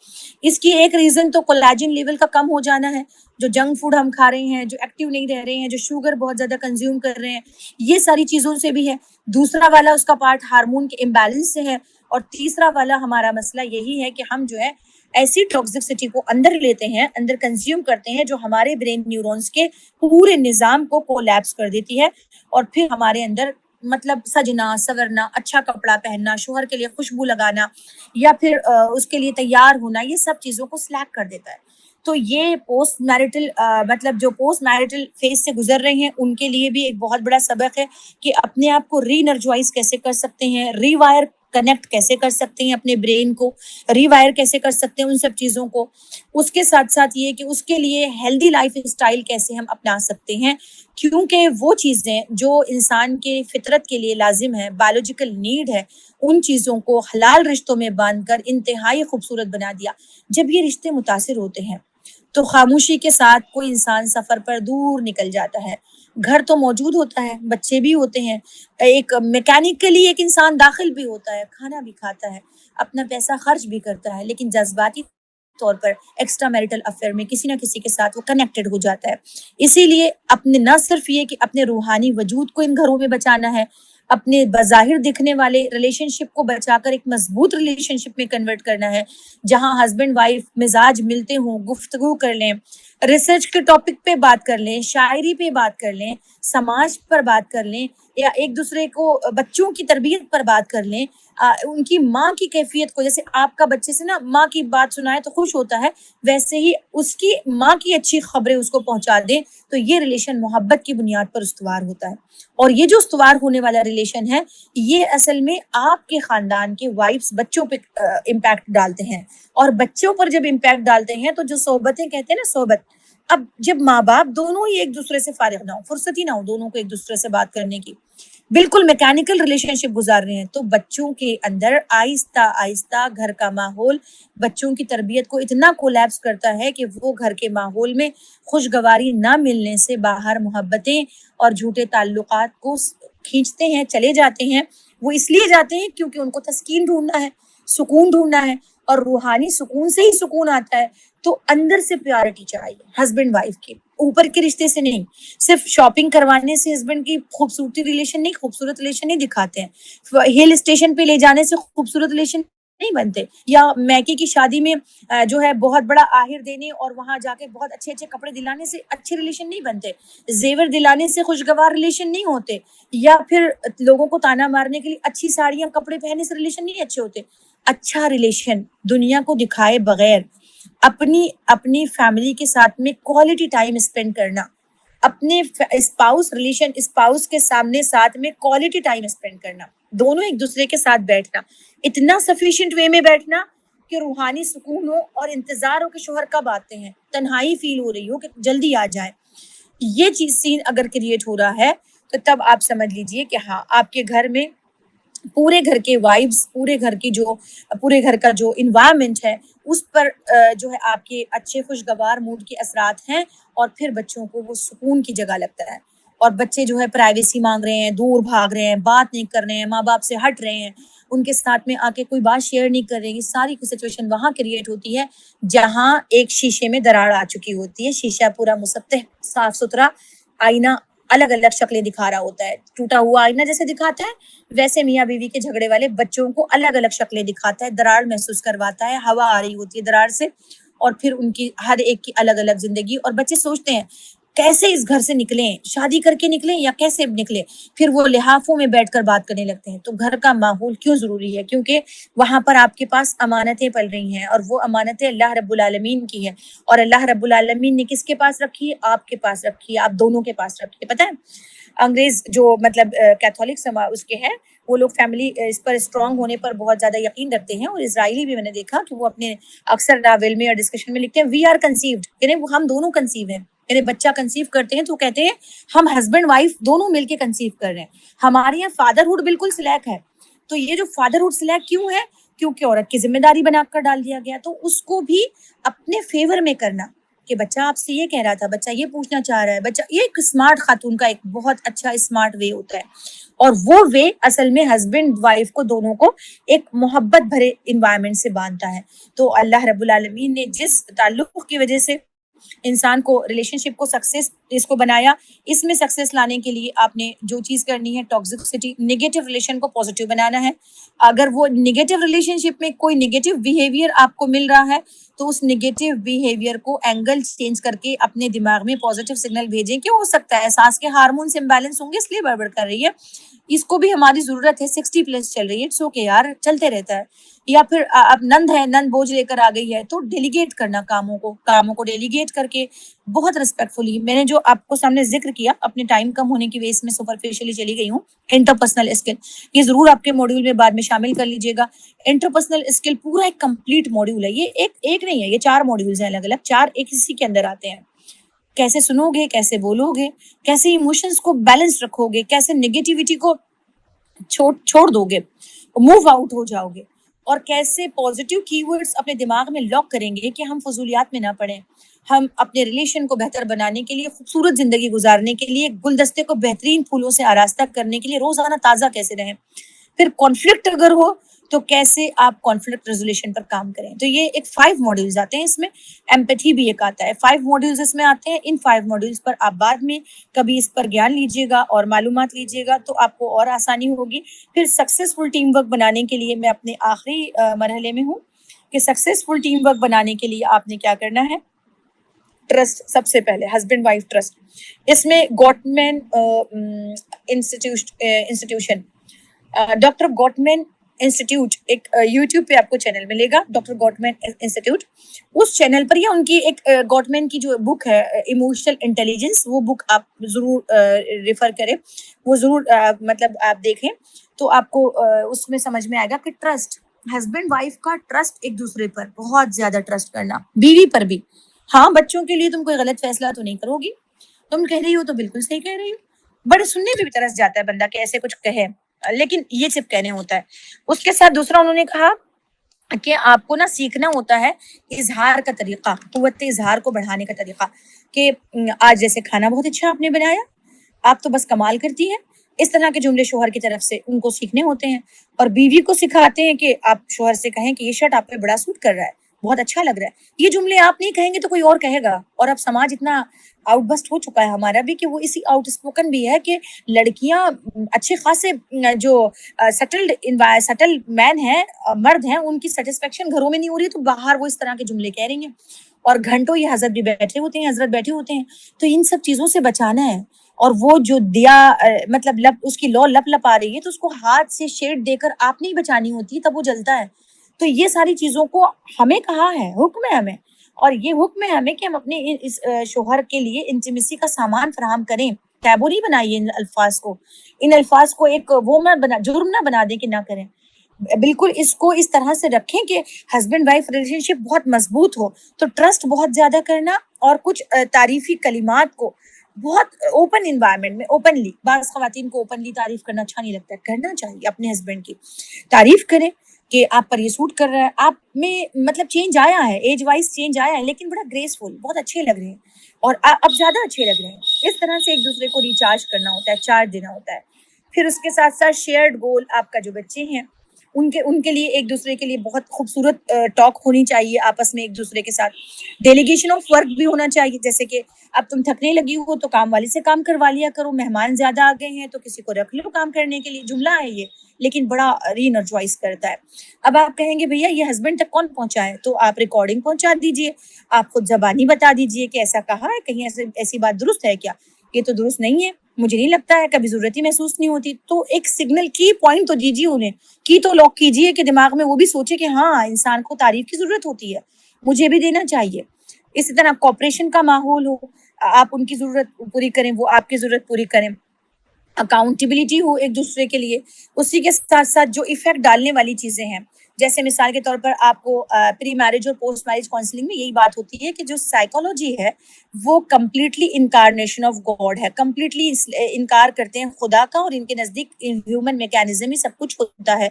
اس کی ایک ریزن تو کولیجن لیول کا کم ہو جانا ہے. جو جنک فوڈ ہم کھا رہے ہیں، جو ایکٹیو نہیں رہ رہے ہیں، جو شوگر بہت زیادہ کنزیوم کر رہے ہیں، یہ ساری چیزوں سے بھی ہے. دوسرا والا اس کا پارٹ ہارمون کے امبیلنس سے ہے. اور تیسرا والا ہمارا مسئلہ یہی ہے کہ ہم جو ہے ایسی ٹاکسکسٹی کو اندر لیتے ہیں، اندر کنزیوم کرتے ہیں جو ہمارے برین نیورونز کے پورے نظام کو کولیپس کر دیتی ہے. اور پھر ہمارے اندر مطلب سجنا سورنا، اچھا کپڑا پہننا، شوہر کے لیے خوشبو لگانا یا پھر اس کے لیے تیار ہونا، یہ سب چیزوں کو سلیک کر دیتا ہے. تو یہ پوسٹ میرٹل مطلب جو پوسٹ میرٹل فیز سے گزر رہے ہیں ان کے لیے بھی ایک بہت بڑا سبق ہے کہ اپنے آپ کو ری انرجائز کیسے کر سکتے ہیں، ری وائر کنیکٹ کیسے کر سکتے ہیں، اپنے برین کو ری وائر کیسے کر سکتے ہیں ان سب چیزوں کو. اس کے ساتھ ساتھ یہ کہ اس کے لیے ہیلدی لائف اسٹائل کیسے ہم اپنا سکتے ہیں، کیونکہ وہ چیزیں جو انسان کے فطرت کے لیے لازم ہے، بایولوجیکل نیڈ ہے، ان چیزوں کو حلال رشتوں میں باندھ کر انتہائی خوبصورت بنا دیا. جب یہ رشتے متاثر ہوتے ہیں تو خاموشی کے ساتھ کوئی انسان سفر پر دور نکل جاتا ہے. گھر تو موجود ہوتا ہے، بچے بھی ہوتے ہیں، ایک میکینیکلی ایک انسان داخل بھی ہوتا ہے، کھانا بھی کھاتا ہے، اپنا پیسہ خرچ بھی کرتا ہے، لیکن جذباتی طور پر ایکسٹرا میرٹل افیئر میں کسی نہ کسی کے ساتھ وہ کنیکٹڈ ہو جاتا ہے. اسی لیے اپنے نہ صرف یہ کہ اپنے روحانی وجود کو ان گھروں میں بچانا ہے، اپنے بظاہر دکھنے والے ریلیشن شپ کو بچا کر ایک مضبوط ریلیشن شپ میں کنورٹ کرنا ہے جہاں ہسبینڈ وائف مزاج ملتے ہوں، گفتگو کر لیں، ریسرچ کے ٹاپک پہ بات کر لیں، شاعری پہ بات کر لیں، سماج پر بات کر لیں، یا ایک دوسرے کو بچوں کی تربیت پر بات کر لیں. ان کی ماں کی کیفیت کو، جیسے آپ کا بچے سے نا ماں کی بات سنائے تو خوش ہوتا ہے، ویسے ہی اس کی ماں کی اچھی خبریں اس کو پہنچا دیں تو یہ ریلیشن محبت کی بنیاد پر استوار ہوتا ہے. اور یہ جو استوار ہونے والا ریلیشن ہے یہ اصل میں آپ کے خاندان کے وائفس بچوں پہ امپیکٹ ڈالتے ہیں. اور بچوں پر جب امپیکٹ ڈالتے ہیں تو جو صحبتیں کہتے ہیں نا، صحبت اب جب ماں باپ دونوں ہی ایک دوسرے سے فارغ نہ ہو، فرصت ہی نہ ہو دونوں کو ایک دوسرے سے بات کرنے کی، بالکل میکینیکل ریلیشن شپ گزار رہے ہیں، تو بچوں کے اندر آہستہ آہستہ گھر کا ماحول بچوں کی تربیت کو اتنا کولیپس کرتا ہے کہ وہ گھر کے ماحول میں خوشگواری نہ ملنے سے باہر محبتیں اور جھوٹے تعلقات کو کھینچتے ہیں، چلے جاتے ہیں۔ وہ اس لیے جاتے ہیں کیونکہ ان کو تسکین ڈھونڈنا ہے، سکون ڈھونڈنا ہے، اور روحانی سکون سے ہی سکون آتا ہے۔ تو اندر سے پیورٹی چاہیے ہسبینڈ وائف کی، اوپر کے رشتے سے نہیں۔ صرف شاپنگ کروانے سے ہسبینڈ کی خوبصورتی ریلیشن نہیں، خوبصورت ریلیشن نہیں دکھاتے ہیں، ہل اسٹیشن پہ لے جانے سے خوبصورت ریلیشن نہیں بنتے، یا میکے کی شادی میں جو ہے بہت بڑا آہر دینے اور وہاں جا کے بہت اچھے اچھے کپڑے دلانے سے اچھے ریلیشن نہیں بنتے، زیور دلانے سے خوشگوار ریلیشن نہیں ہوتے، یا پھر لوگوں کو تانا مارنے کے لیے اچھی ساڑیاں کپڑے پہننے سے ریلیشن نہیں اچھے ہوتے۔ اچھا ریلیشن دنیا کو دکھائے بغیر اپنی فیملی کے ساتھ میں کوالٹی ٹائم اسپینڈ کرنا، اپنے اسپاؤس کے سامنے ساتھ میں کوالٹی ٹائم اسپینڈ کرنا، دونوں ایک دوسرے کے ساتھ بیٹھنا، اتنا سفیشینٹ وے میں بیٹھنا کہ روحانی سکون ہو اور انتظار ہو کہ شوہر کب آتے ہیں، تنہائی فیل ہو رہی ہو کہ جلدی آ جائیں۔ یہ چیز سین اگر کریٹ ہو رہا ہے تو تب آپ سمجھ لیجئے کہ ہاں آپ کے گھر میں پورے گھر کے وائبس، پورے گھر کا جو انوائرمنٹ ہے اس پر جو ہے آپ کے اچھے خوشگوار موڈ کے اثرات ہیں، اور پھر بچوں کو وہ سکون کی جگہ لگتا ہے، اور بچے جو ہے پرائیویسی مانگ رہے ہیں، دور بھاگ رہے ہیں، بات نہیں کر رہے ہیں، ماں باپ سے ہٹ رہے ہیں، ان کے ساتھ میں آ کے کوئی بات شیئر نہیں کر رہے ہیں، یہ ساری سچویشن وہاں کریٹ ہوتی ہے جہاں ایک شیشے میں دراڑ آ چکی ہوتی ہے، شیشہ پورا مسطح صاف ستھرا، آئینہ الگ الگ شکلیں دکھا رہا ہوتا ہے، ٹوٹا ہوا آئینہ جیسے دکھاتا ہے ویسے میاں بیوی کے جھگڑے والے بچوں کو الگ الگ شکلیں دکھاتا ہے، دراڑ محسوس کرواتا ہے، ہوا آ رہی ہوتی ہے دراڑ سے، اور پھر ان کی ہر ایک کی الگ الگ زندگی، اور بچے سوچتے ہیں کیسے اس گھر سے نکلیں، شادی کر کے نکلیں یا کیسے نکلیں، پھر وہ لحافوں میں بیٹھ کر بات کرنے لگتے ہیں۔ تو گھر کا ماحول کیوں ضروری ہے؟ کیونکہ وہاں پر آپ کے پاس امانتیں پل رہی ہیں، اور وہ امانتیں اللہ رب العالمین کی ہیں، اور اللہ رب العالمین نے کس کے پاس رکھی ہے؟ آپ کے پاس رکھی ہے، آپ دونوں کے پاس رکھی ہے۔ پتہ ہے انگریز جو مطلب کیتھولک اس کے ہیں، وہ لوگ فیملی اس پر اسٹرانگ ہونے پر بہت زیادہ یقین رکھتے ہیں، اور اسرائیلی بھی میں نے دیکھا کہ وہ اپنے اکثر ناول میں اور ڈسکشن میں لکھتے ہیں وی آر کنسیوڈ، یعنی ہم دونوں کنسیو ہیں، یعنی بچہ کنسیو کرتے ہیں تو کہتے ہیں ہم ہسبینڈ وائف دونوں مل کے کنسیو کر رہے ہیں۔ ہمارے یہاں فادرہڈ بالکل سلیک ہے، تو یہ جو فادرہڈ سلیک کیوں ہے؟ کیونکہ عورت کی ذمہ داری بنا کر ڈال دیا گیا، تو اس کو بھی اپنے فیور میں کرنا کہ بچہ آپ سے یہ کہہ رہا تھا، بچہ یہ پوچھنا چاہ رہا ہے، بچہ یہ ایک اسمارٹ خاتون کا ایک بہت اچھا اسمارٹ وے ہوتا ہے، اور وہ وے اصل میں ہسبینڈ وائف کو دونوں کو ایک محبت بھرے انوائرمنٹ سے باندھتا ہے۔ تو اللہ رب العالمین نے جس تعلق کی وجہ سے انسان کو ریلیشن شپ کو سکسیس اس کو بنایا، اس میں سکسیس لانے کے لیے آپ نے جو چیز کرنی ہے ٹاکسٹی نیگیٹو ریلیشن کو پازیٹیو بنانا ہے۔ اگر وہ نیگیٹو ریلیشن شپ میں کوئی نیگیٹو بیہیویئر آپ کو مل رہا ہے تو اس نیگیٹو بیہیویئر کو اینگل چینج کر کے اپنے دماغ میں پازیٹیو سگنل بھیجیں کہ ہو سکتا ہے احساس کے ہارمونس امبیلنس ہوں گے اس لیے بڑبڑ کر رہی ہے، اس کو بھی ہماری ضرورت ہے، 60+ چل رہی ہے، اٹس اوکے یار، چلتے رہتا ہے۔ یا پھر اب نند ہے، نند بوجھ لے کر آ گئی ہے تو ڈیلیگیٹ کرنا کاموں کو ڈیلیگیٹ کر کے بہت ریسپیکٹفلی، میں نے جو آپ کو سامنے ذکر کیا اپنے ٹائم کم ہونے کی وجہ سے میں سپرفیشلی چلی گئی ہوں، انٹرپرسنل اسکل، یہ ضرور آپ کے ماڈیول میں بعد میں شامل کر لیجیے گا۔ انٹرپرسنل اسکل پورا ایک کمپلیٹ ماڈیول ہے، یہ ایک نہیں ہے، یہ 4 ماڈیولز ہیں الگ الگ، 4 ایک اسی کے اندر آتے ہیں۔ کیسے سنو گے، کیسے بولو گے، کیسے ایموشنز کو بیلنس رکھو گے، کیسے نگیٹیوٹی کو چھوڑ دو گے، موو آؤٹ ہو جاؤ گے، اور کیسے پازیٹیو کی ورڈز اپنے دماغ میں لاک کریں گے کہ ہم فضولیات میں نہ پڑیں، ہم اپنے ریلیشن کو بہتر بنانے کے لیے، خوبصورت زندگی گزارنے کے لیے، گلدستے کو بہترین پھولوں سے آراستہ کرنے کے لیے روزانہ تازہ کیسے رہیں، پھر کانفلکٹ اگر ہو تو کیسے آپ کانفلکٹ ریزولیشن پر کام کریں۔ تو یہ ایک 5 ماڈیولز آتے ہیں اس میں، ایمپتھی بھی ایک آتا ہے، 5 ماڈیولز اس میں آتے ہیں۔ ان 5 ماڈیولز پر آپ بعد میں کبھی اس پر گیان لیجیے گا اور معلومات لیجیے گا تو آپ کو اور آسانی ہوگی۔ پھر سکسیسفل ٹیم ورک بنانے کے لیے میں اپنے آخری مرحلے میں ہوں کہ سکسیسفل ٹیم ورک بنانے کے لیے آپ نے کیا کرنا ہے؟ ٹرسٹ، سب سے پہلے ہسبینڈ وائف ٹرسٹ۔ اس میں Gottman institution, doctor Gottman institute, ایک یوٹیوب پہ آپ کو چینل ملے گا ڈاکٹر گوٹمین انسٹیٹیوٹ، اس چینل پر یا ان کی ایک گوٹمین کی جو بک ہے ایموشنل انٹیلیجنس، وہ بک آپ ضرور ریفر کریں، وہ ضرور مطلب آپ دیکھیں تو آپ کو اس میں سمجھ میں آئے گا کہ ٹرسٹ، ہسبینڈ وائف کا ٹرسٹ، ایک دوسرے پر بہت زیادہ ٹرسٹ کرنا، بیوی پر بھی ہاں بچوں کے لیے تم کوئی غلط فیصلہ تو نہیں کرو گی، تم کہہ رہی ہو تو بالکل صحیح کہہ رہی ہو. بڑے سننے پہ بھی ترس جاتا ہے بندہ کہ ایسے کچھ کہے، لیکن یہ صرف کہنے ہوتا ہے. اس کے ساتھ دوسرا انہوں نے کہا کہ آپ کو نا سیکھنا ہوتا ہے اظہار کا طریقہ، قوت اظہار کو بڑھانے کا طریقہ، کہ آج جیسے کھانا بہت اچھا آپ نے بنایا، آپ تو بس کمال کرتی ہیں. اس طرح کے جملے شوہر کی طرف سے ان کو سیکھنے ہوتے ہیں. اور بیوی کو سکھاتے ہیں کہ آپ شوہر سے کہیں کہ یہ شرٹ آپ پہ بڑا سوٹ کر رہا ہے، بہت اچھا لگ رہا ہے. یہ جملے آپ نہیں کہیں گے تو کوئی اور کہے گا. اور اب سماج اتنا آؤٹ بسٹ ہو چکا ہے ہمارا بھی کہ وہ اسی آؤٹ اسپوکن بھی ہے کہ لڑکیاں اچھے خاصے جو سٹل مین ہیں، مرد ہیں، ان کی سیٹسفیکشن گھروں میں نہیں ہو رہی تو باہر وہ اس طرح کے جملے کہہ رہی ہیں. اور گھنٹوں یہ حضرت بھی بیٹھے ہوتے ہیں، حضرت بیٹھے ہوتے ہیں. تو ان سب چیزوں سے بچانا ہے. اور وہ جو دیا مطلب اس کی لو لپ لپ آ رہی ہے تو اس کو ہاتھ سے شیڈ دے کر آپ نہیں بچانی ہوتی، تب وہ جلتا ہے. تو یہ ساری چیزوں کو ہمیں کہا ہے، حکم ہے ہمیں. اور یہ حکم ہے ہمیں کہ ہم اپنے اس شوہر کے لیے انٹیمیسی کا سامان فراہم کریں. ٹیبو نہیں بنائیے ان الفاظ کو، ان الفاظ کو ایک وہ جرم نہ بنا دیں کہ نہ کریں. بالکل اس کو اس طرح سے رکھیں کہ ہسبینڈ وائف ریلیشن شپ بہت مضبوط ہو. تو ٹرسٹ بہت زیادہ کرنا اور کچھ تعریفی کلمات کو بہت اوپن انوائرمنٹ میں اوپنلی، بعض خواتین کو اوپنلی تعریف کرنا اچھا نہیں لگتا ہے، کرنا چاہیے. اپنے ہسبینڈ کی تعریف کریں کہ آپ پر یہ سوٹ کر رہا ہے، آپ میں مطلب چینج آیا ہے، ایج وائز چینج آیا ہے، لیکن بڑا گریسفل، بہت اچھے لگ رہے ہیں اور اب زیادہ اچھے لگ رہے ہیں. اس طرح سے ایک دوسرے کو ریچارج کرنا ہوتا ہے، چارج دینا ہوتا ہے. پھر اس کے ساتھ ساتھ شیئرڈ گول، آپ کا جو بچے ہیں ان کے لیے ایک دوسرے کے لیے بہت خوبصورت ٹاک ہونی چاہیے آپس میں ایک دوسرے کے ساتھ. ڈیلیگیشن آف ورک بھی ہونا چاہیے، جیسے کہ اب تم تھکنے لگی ہو تو کام والی سے کام کروا لیا کرو، مہمان زیادہ آ گئے ہیں تو کسی کو رکھ لو کام کرنے کے لیے. جملہ ہے یہ لیکن بڑا ری انرجائز کرتا ہے. اب آپ کہیں گے بھیا یہ ہسبینڈ تک کون پہنچائے، تو آپ ریکارڈنگ پہنچا دیجئے، آپ خود زبانی بتا دیجئے کہ ایسا کہا ہے، کہیں ایسی بات درست ہے کیا. یہ تو درست نہیں ہے، مجھے نہیں لگتا ہے، کبھی ضرورت ہی محسوس نہیں ہوتی. تو ایک سگنل کی پوائنٹ تو دیجیے انہیں، کی تو لاک کیجیے کہ دماغ میں وہ بھی سوچے کہ ہاں انسان کو تعریف کی ضرورت ہوتی ہے، مجھے بھی دینا چاہیے. اسی طرح کوپریشن کا ماحول ہو، آپ ان کی ضرورت پوری کریں، وہ آپ کی ضرورت پوری کریں. اکاؤنٹیبلٹی ہو ایک دوسرے کے لیے. اسی کے ساتھ ساتھ جو ایفیکٹ ڈالنے والی چیزیں ہیں، جیسے مثال کے طور پر آپ کو پری میرج اور پوسٹ میرج کاؤنسلنگ میں یہی بات ہوتی ہے کہ جو سائیکالوجی ہے وہ کمپلیٹلی انکارنیشن آف گاڈ ہے، کمپلیٹلی انکار کرتے ہیں خدا کا، اور ان کے نزدیک ہیومن میکینزم ہی سب کچھ ہوتا ہے.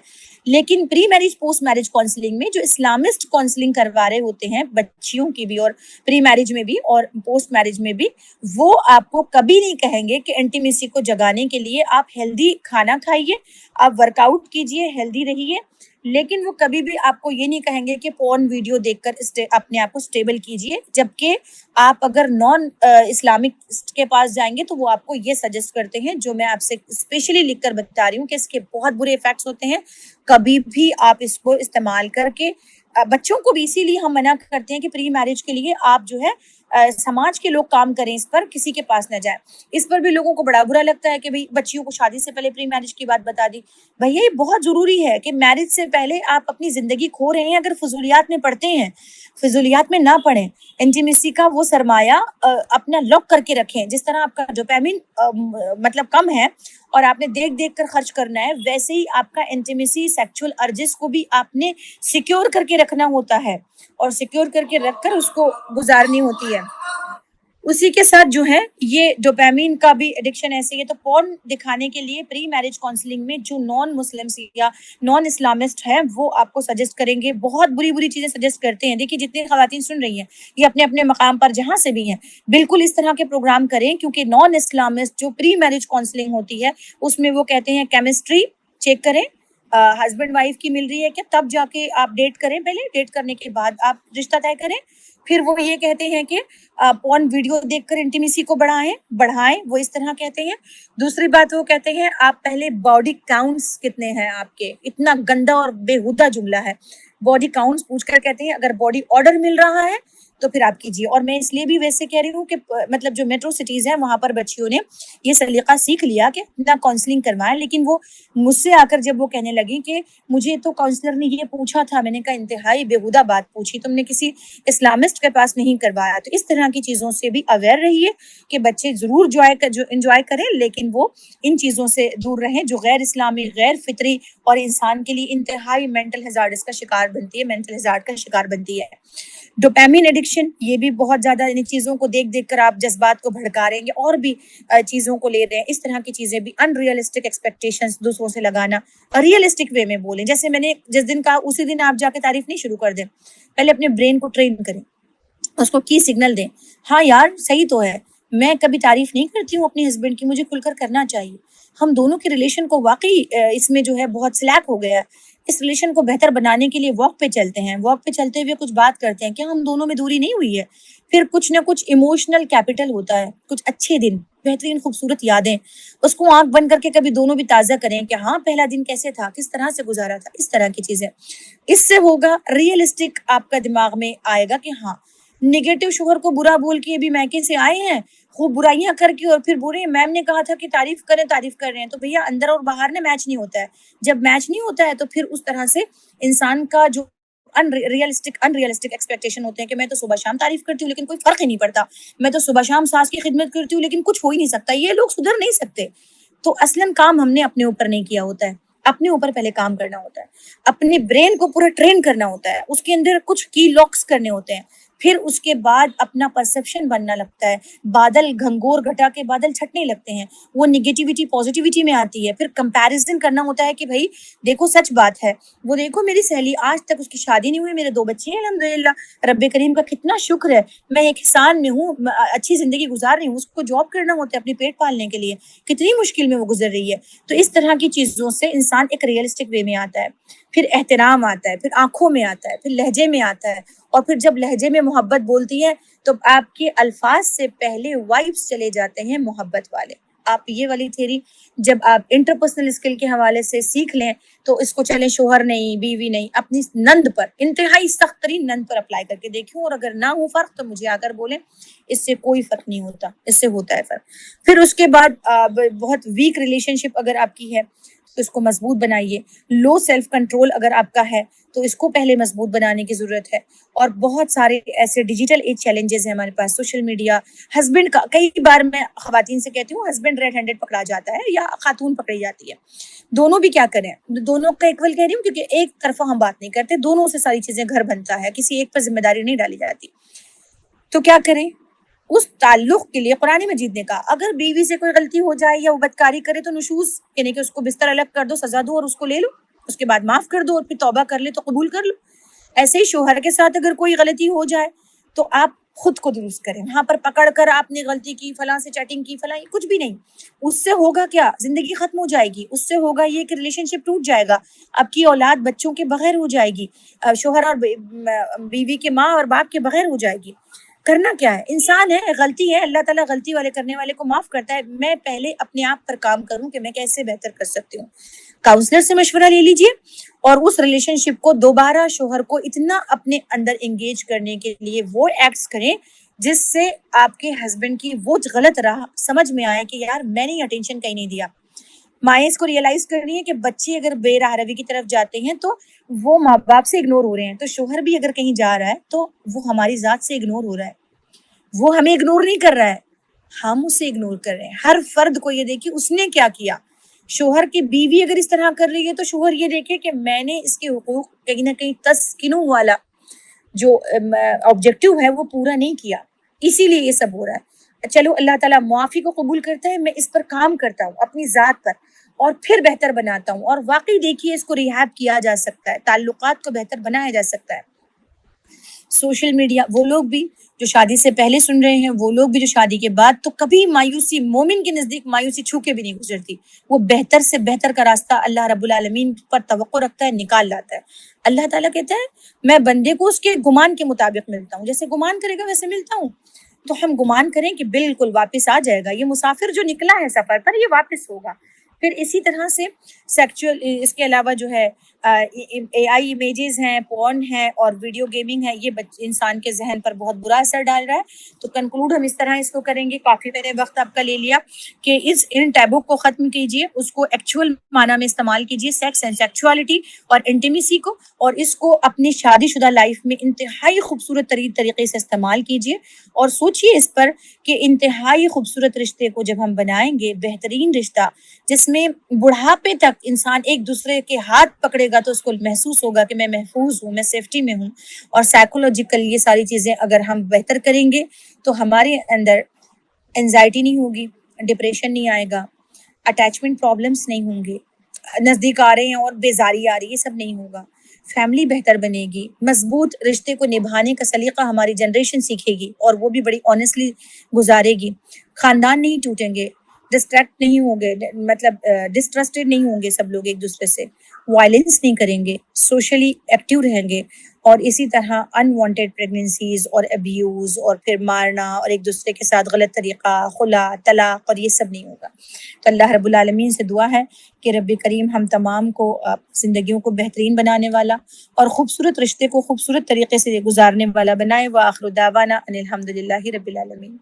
لیکن پری میرج پوسٹ میرج کاؤنسلنگ میں جو اسلامسٹ کاؤنسلنگ کروا رہے ہوتے ہیں بچیوں کی بھی، اور پری میرج میں بھی اور پوسٹ میرج میں بھی، وہ آپ کو کبھی نہیں کہیں گے کہ انٹیمیسی کو جگانے کے لیے آپ ہیلدی کھانا کھائیے، آپ ورک آؤٹ کیجیے، ہیلدی رہیے. لیکن وہ کبھی بھی آپ کو یہ نہیں کہیں گے کہ پورن ویڈیو دیکھ کر اپنے آپ کو سٹیبل کیجیے. جبکہ آپ اگر نان اسلامک کے پاس جائیں گے تو وہ آپ کو یہ سجیسٹ کرتے ہیں، جو میں آپ سے اسپیشلی لکھ کر بتا رہی ہوں کہ اس کے بہت برے ایفیکٹس ہوتے ہیں. کبھی بھی آپ اس کو استعمال کر کے بچوں کو بھی اسی لیے ہم منع کرتے ہیں کہ پری میرج کے لیے آپ جو ہے سماج کے لوگ کام کریں، اس پر کسی کے پاس نہ جائیں. اس پر بھی لوگوں کو بڑا برا لگتا ہے کہ بھئی بچیوں کو شادی سے پہلے پری میرج کی بات بتا دی. بھیا یہ بہت ضروری ہے کہ میرج سے پہلے آپ اپنی زندگی کھو رہے ہیں اگر فضولیات میں پڑھتے ہیں، فضولیات میں نہ پڑھیں. انٹیمیسی کا وہ سرمایہ اپنا لاک کر کے رکھیں. جس طرح آپ کا ڈوپامین مطلب کم ہے اور آپ نے دیکھ دیکھ کر خرچ کرنا ہے، ویسے ہی آپ کا انٹیمیسی سیکچول ارجز کو بھی آپ نے سیکیور کر کے رکھنا ہوتا ہے، اور سیکیور کر کے رکھ کر اس کو گزارنی ہوتی ہے. اسی کے ساتھ جو ہے یہ ڈوپامین کا بھی ایڈکشن ایسے ہے. تو پورن دکھانے کے لیے پری میرج کاؤنسلنگ میں جو نان مسلمس یا نان اسلامسٹ ہیں وہ آپ کو سجیسٹ کریں گے، بہت بری بری چیزیں سجیسٹ کرتے ہیں. دیکھیے جتنی خواتین سن رہی ہیں یہ اپنے اپنے مقام پر جہاں سے بھی ہیں بالکل اس طرح کے پروگرام کریں، کیونکہ نان اسلامسٹ جو پری میرج کاؤنسلنگ ہوتی ہے اس میں وہ کہتے ہیں کیمسٹری چیک کریں، ہسبینڈ وائف کی مل رہی ہے کیا، تب جا کے آپ ڈیٹ کریں، پہلے ڈیٹ کرنے کے بعد آپ رشتہ طے کریں. پھر وہ یہ کہتے ہیں کہ پورن ویڈیو دیکھ کر انٹیمیسی کو بڑھائیں، وہ اس طرح کہتے ہیں. دوسری بات وہ کہتے ہیں آپ پہلے باڈی کاؤنٹس کتنے ہیں آپ کے، اتنا گندا اور بےہودہ جملہ ہے. باڈی کاؤنٹس پوچھ کر کہتے ہیں اگر باڈی آرڈر مل رہا ہے تو پھر آپ کیجیے. اور میں اس لیے بھی ویسے کہہ رہی ہوں کہ مطلب جو میٹرو سٹیز ہیں وہاں پر بچیوں نے یہ سلیقہ سیکھ لیا کہ نہ کاؤنسلنگ کروائیں. لیکن وہ مجھ سے آ کر جب وہ کہنے لگی کہ مجھے تو کاؤنسلر نے یہ پوچھا تھا، میں نے کہا انتہائی بےہودہ بات پوچھی تم نے، کسی اسلامسٹ کے پاس نہیں کروایا. تو اس طرح کی چیزوں سے بھی اویئر رہیے کہ بچے ضرور انجوائے کریں، لیکن وہ ان چیزوں سے دور رہیں جو غیر اسلامی، غیر فطری اور انسان کے لیے انتہائی مینٹل ہیزارڈ کا شکار بنتی ہے، مینٹل ہیزارڈ کا شکار بنتی ہے. ڈوپامین ایڈکشن ایموشن، یہ بھی بہت زیادہ ان چیزوں کو دیکھ دیکھ کر آپ جذبات کو بھڑکا رہے ہیں اور بھی چیزوں کو لے رہے ہیں، اس طرح کی چیزیں بھی، ان ریئلسٹک ایکسپیکٹیشنز دوسروں سے لگانا، ریئلسٹک وے میں بولیں، جیسے میں نے جس دن کہا اسی دن آپ جا کے تعریف نہیں شروع کر دیں، پہلے اپنے برین کو ٹرین کریں، اس کو کی سگنل دیں، ہاں یار صحیح تو ہے، میں کبھی تعریف نہیں کرتی ہوں اپنے ہسبینڈ کی، مجھے کھل کر کرنا چاہیے، ہم دونوں کے ریلیشن کو واقعی اس میں جو ہے بہت سلیک ہو گیا ہے، اس ریلیشن کو بہتر بنانے کے لیے واک پہ چلتے ہیں، واک پہ چلتے ہوئے کچھ بات کرتے ہیں، کیا ہم دونوں میں دوری نہیں ہوئی ہے؟ پھر کچھ نہ کچھ ایموشنل کیپٹل ہوتا ہے، کچھ اچھے دن، بہترین خوبصورت یادیں، اس کو آنکھ بند کر کے کبھی دونوں بھی تازہ کریں کہ ہاں پہلا دن کیسے تھا، کس طرح سے گزارا تھا، اس طرح کی چیزیں، اس سے ہوگا ریئلسٹک، آپ کا دماغ میں آئے گا کہ ہاں نگیٹو شوہر کو برا بول کے بھی میکے سے آئے ہیں، خوب برائیاں کر کے اور پھر برے، میم نے کہا تھا کہ تعریف کریں، تعریف کر رہے ہیں، تو بھیا اندر اور باہر نے میچ نہیں ہوتا ہے، جب میچ نہیں ہوتا ہے تو پھر اس طرح سے انسان کا جو ان ریئلسٹک ایکسپیکٹیشن ہوتے ہیں کہ میں تو صبح شام تعریف کرتی ہوں لیکن کوئی فرق ہی نہیں پڑتا، میں تو صبح شام ساس کی خدمت کرتی ہوں لیکن کچھ ہو ہی نہیں سکتا، یہ لوگ سدھر نہیں سکتے، تو اصلاً کام ہم نے اپنے اوپر نہیں کیا ہوتا ہے، اپنے اوپر پہلے کام کرنا ہوتا ہے، اپنے برین کو پورا ٹرین کرنا ہوتا ہے، اس کے اندر کچھ کی لاکس کرنے ہوتے ہیں، پھر اس کے بعد اپنا پرسپشن بننا لگتا ہے، بادل گھنگور گھٹا کے بادل چھٹنے لگتے ہیں، وہ نگیٹیوٹی پازیٹیوٹی میں آتی ہے، پھر کمپیریزن کرنا ہوتا ہے کہ بھائی دیکھو سچ بات ہے، وہ دیکھو میری سہیلی آج تک اس کی شادی نہیں ہوئی، میرے 2 بچے ہیں الحمدللہ، رب کریم کا کتنا شکر ہے، میں ایک احسان میں ہوں، اچھی زندگی گزار رہی ہوں، اس کو جاب کرنا ہوتا ہے اپنے پیٹ پالنے کے لیے، کتنی مشکل میں وہ گزر رہی ہے، تو اس طرح کی چیزوں سے انسان ایک ریئلسٹک وے میں آتا ہے، پھر احترام آتا ہے، پھر آنکھوں میں آتا ہے، پھر لہجے میں آتا ہے، اور پھر جب لہجے میں محبت بولتی ہے تو آپ کے الفاظ سے پہلے وائبس چلے جاتے ہیں محبت والے، آپ یہ والی تھیری جب آپ انٹرپرسنل اسکل کے حوالے سے سیکھ لیں تو اس کو چلیں شوہر نہیں، بیوی نہیں، اپنی نند پر، انتہائی سخت ترین نند پر اپلائی کر کے دیکھیں، اور اگر نہ ہو فرق تو مجھے آ کر بولیں، اس سے کوئی فرق نہیں ہوتا، اس سے ہوتا ہے فرق۔ پھر اس کے بعد بہت ویک ریلیشن شپ اگر آپ کی ہے تو اس کو مضبوط بنائیے، لو سیلف کنٹرول اگر آپ کا ہے تو اس کو پہلے مضبوط بنانے کی ضرورت ہے، اور بہت سارے ایسے ڈیجیٹل ایج چیلنجز ہیں ہمارے پاس، سوشل میڈیا، ہسبینڈ کا، کئی بار میں خواتین سے کہتی ہوں ہسبینڈ ریڈ ہینڈڈ پکڑا جاتا ہے یا خاتون پکڑی جاتی ہے، دونوں بھی کیا کریں، دونوں کا ایکول کہہ رہی ہوں کیونکہ ایک طرفہ ہم بات نہیں کرتے، دونوں سے ساری چیزیں گھر بنتا ہے، کسی ایک پر ذمہ داری نہیں ڈالی جاتی، تو کیا کریں اس تعلق کے لیے قرآن مجید نے کہا اگر بیوی سے کوئی غلطی ہو جائے یا وہ بدکاری کرے تو نشوز، یعنی کہ اس کو بستر الگ کر دو، سزا دو اور اس کو لے لو، اس کے بعد معاف کر دو اور پھر توبہ کر لے تو قبول کر لو۔ ایسے ہی شوہر کے ساتھ اگر کوئی غلطی ہو جائے تو آپ خود کو درست کریں، وہاں پر پکڑ کر آپ نے غلطی کی، فلاں سے چیٹنگ کی، فلاں، کچھ بھی نہیں، اس سے ہوگا کیا، زندگی ختم ہو جائے گی، اس سے ہوگا یہ کہ ریلیشن شپ ٹوٹ جائے گا، آپ کی اولاد بچوں کے بغیر ہو جائے گی، شوہر اور بیوی کے ماں اور باپ کے بغیر ہو جائے گی۔ کرنا کیا ہے، انسان ہے، غلطی ہے، اللہ تعالیٰ غلطی والے کرنے والے کو معاف کرتا ہے، میں پہلے اپنے آپ پر کام کروں کہ میں کیسے بہتر کر سکتی ہوں، کاؤنسلر سے مشورہ لے لیجئے، اور اس ریلیشن شپ کو دوبارہ شوہر کو اتنا اپنے اندر انگیج کرنے کے لیے وہ ایکٹس کریں جس سے آپ کے ہسبینڈ کی وہ غلط راہ سمجھ میں آئے کہ یار میں نے اٹینشن کہیں نہیں دیا۔ مائیں اس کو ریئلائز کرنی ہے کہ بچے اگر بے راہ روی کی طرف جاتے ہیں تو وہ ماں باپ سے اگنور ہو رہے ہیں، تو شوہر بھی اگر کہیں جا رہا ہے تو وہ ہماری ذات سے اگنور ہو رہا ہے، وہ ہمیں اگنور نہیں کر رہا ہے، ہم اسے اگنور کر رہے ہیں۔ ہر فرد کو یہ دیکھیے اس نے کیا کیا، شوہر کی بیوی اگر اس طرح کر رہی ہے تو شوہر یہ دیکھے کہ میں نے اس کے حقوق کہیں نہ کہیں تسکنوں والا جو آبجیکٹو ہے وہ پورا نہیں کیا، اسی لیے یہ سب ہو رہا ہے۔ چلو اللہ تعالیٰ معافی کو قبول کرتا ہے، میں اس پر کام کرتا ہوں اپنی ذات پر اور پھر بہتر بناتا ہوں، اور واقعی دیکھیے اس کو ریہیب کیا جا سکتا ہے، تعلقات کو بہتر بنایا جا سکتا ہے۔ سوشل میڈیا، وہ لوگ بھی جو شادی سے پہلے سن رہے ہیں، وہ لوگ بھی جو شادی کے بعد، تو کبھی مایوسی، مومن کے نزدیک مایوسی چھو کے بھی نہیں گزرتی، وہ بہتر سے بہتر کا راستہ اللہ رب العالمین پر توقع رکھتا ہے، نکال لاتا ہے۔ اللہ تعالیٰ کہتا ہے میں بندے کو اس کے گمان کے مطابق ملتا ہوں، جیسے گمان کرے گا ویسے ملتا ہوں، تو ہم گمان کریں کہ بالکل واپس آ جائے گا، یہ مسافر جو نکلا ہے سفر پر یہ واپس ہوگا۔ پھر اسی طرح سے سیکچول، اس کے علاوہ جو ہے اے آئی امیجز ہیں، پورن ہے اور ویڈیو گیمنگ ہے، یہ انسان کے ذہن پر بہت برا اثر ڈال رہا ہے۔ تو کنکلوڈ ہم اس طرح اس کو کریں گے، کافی میں نے وقت آپ کا لے لیا، کہ ان ٹیبو کو ختم کیجئے، اس کو ایکچوئل معنی میں استعمال کیجئے، سیکس اینڈ سیکچوالٹی اور انٹیمیسی کو، اور اس کو اپنی شادی شدہ لائف میں انتہائی خوبصورت ترین طریقے سے استعمال کیجئے، اور سوچئے اس پر کہ انتہائی خوبصورت رشتے کو جب ہم بنائیں گے، بہترین رشتہ جس میں بڑھاپے تک انسان ایک دوسرے کے ہاتھ پکڑے گا گا تو اس کو محسوس ہوگا کہ میں محفوظ ہوں، میں سیفٹی میں ہوں، اور سائیکولوجیکل یہ ساری چیزیں اگر ہم بہتر کریں گے تو ہمارے اندر انزائٹی نہیں ہوگی، ڈپریشن نہیں آئے گا، اٹیچمنٹ پرابلمس نہیں ہوں گے، نزدیک آ رہے ہیں اور بیزاری آ رہی ہے، یہ سب نہیں ہوگا، فیملی بہتر بنے گی، مضبوط رشتے کو نبھانے کا سلیقہ ہماری جنریشن سیکھے گی اور وہ بھی بڑی آنیسٹلی گزارے گی، خاندان نہیں ٹوٹیں گے، ڈسٹریکٹ نہیں ہوں گے، مطلب ڈسٹرسٹڈ نہیں ہوں گے سب لوگ ایک دوسرے سے، وائلنس نہیں کریں گے، سوشلی ایکٹیو رہیں گے، اور اسی طرح انوانٹیڈ پریگننسیز اور ابیوز اور پھر مارنا اور ایک دوسرے کے ساتھ غلط طریقہ، خلا، طلاق اور یہ سب نہیں ہوگا۔ تو اللہ رب العالمین سے دعا ہے کہ رب کریم ہم تمام کو زندگیوں کو بہترین بنانے والا اور خوبصورت رشتے کو خوبصورت طریقے سے گزارنے والا بنائے۔ وآخر دعوانا ان الحمد للہ رب العالمین۔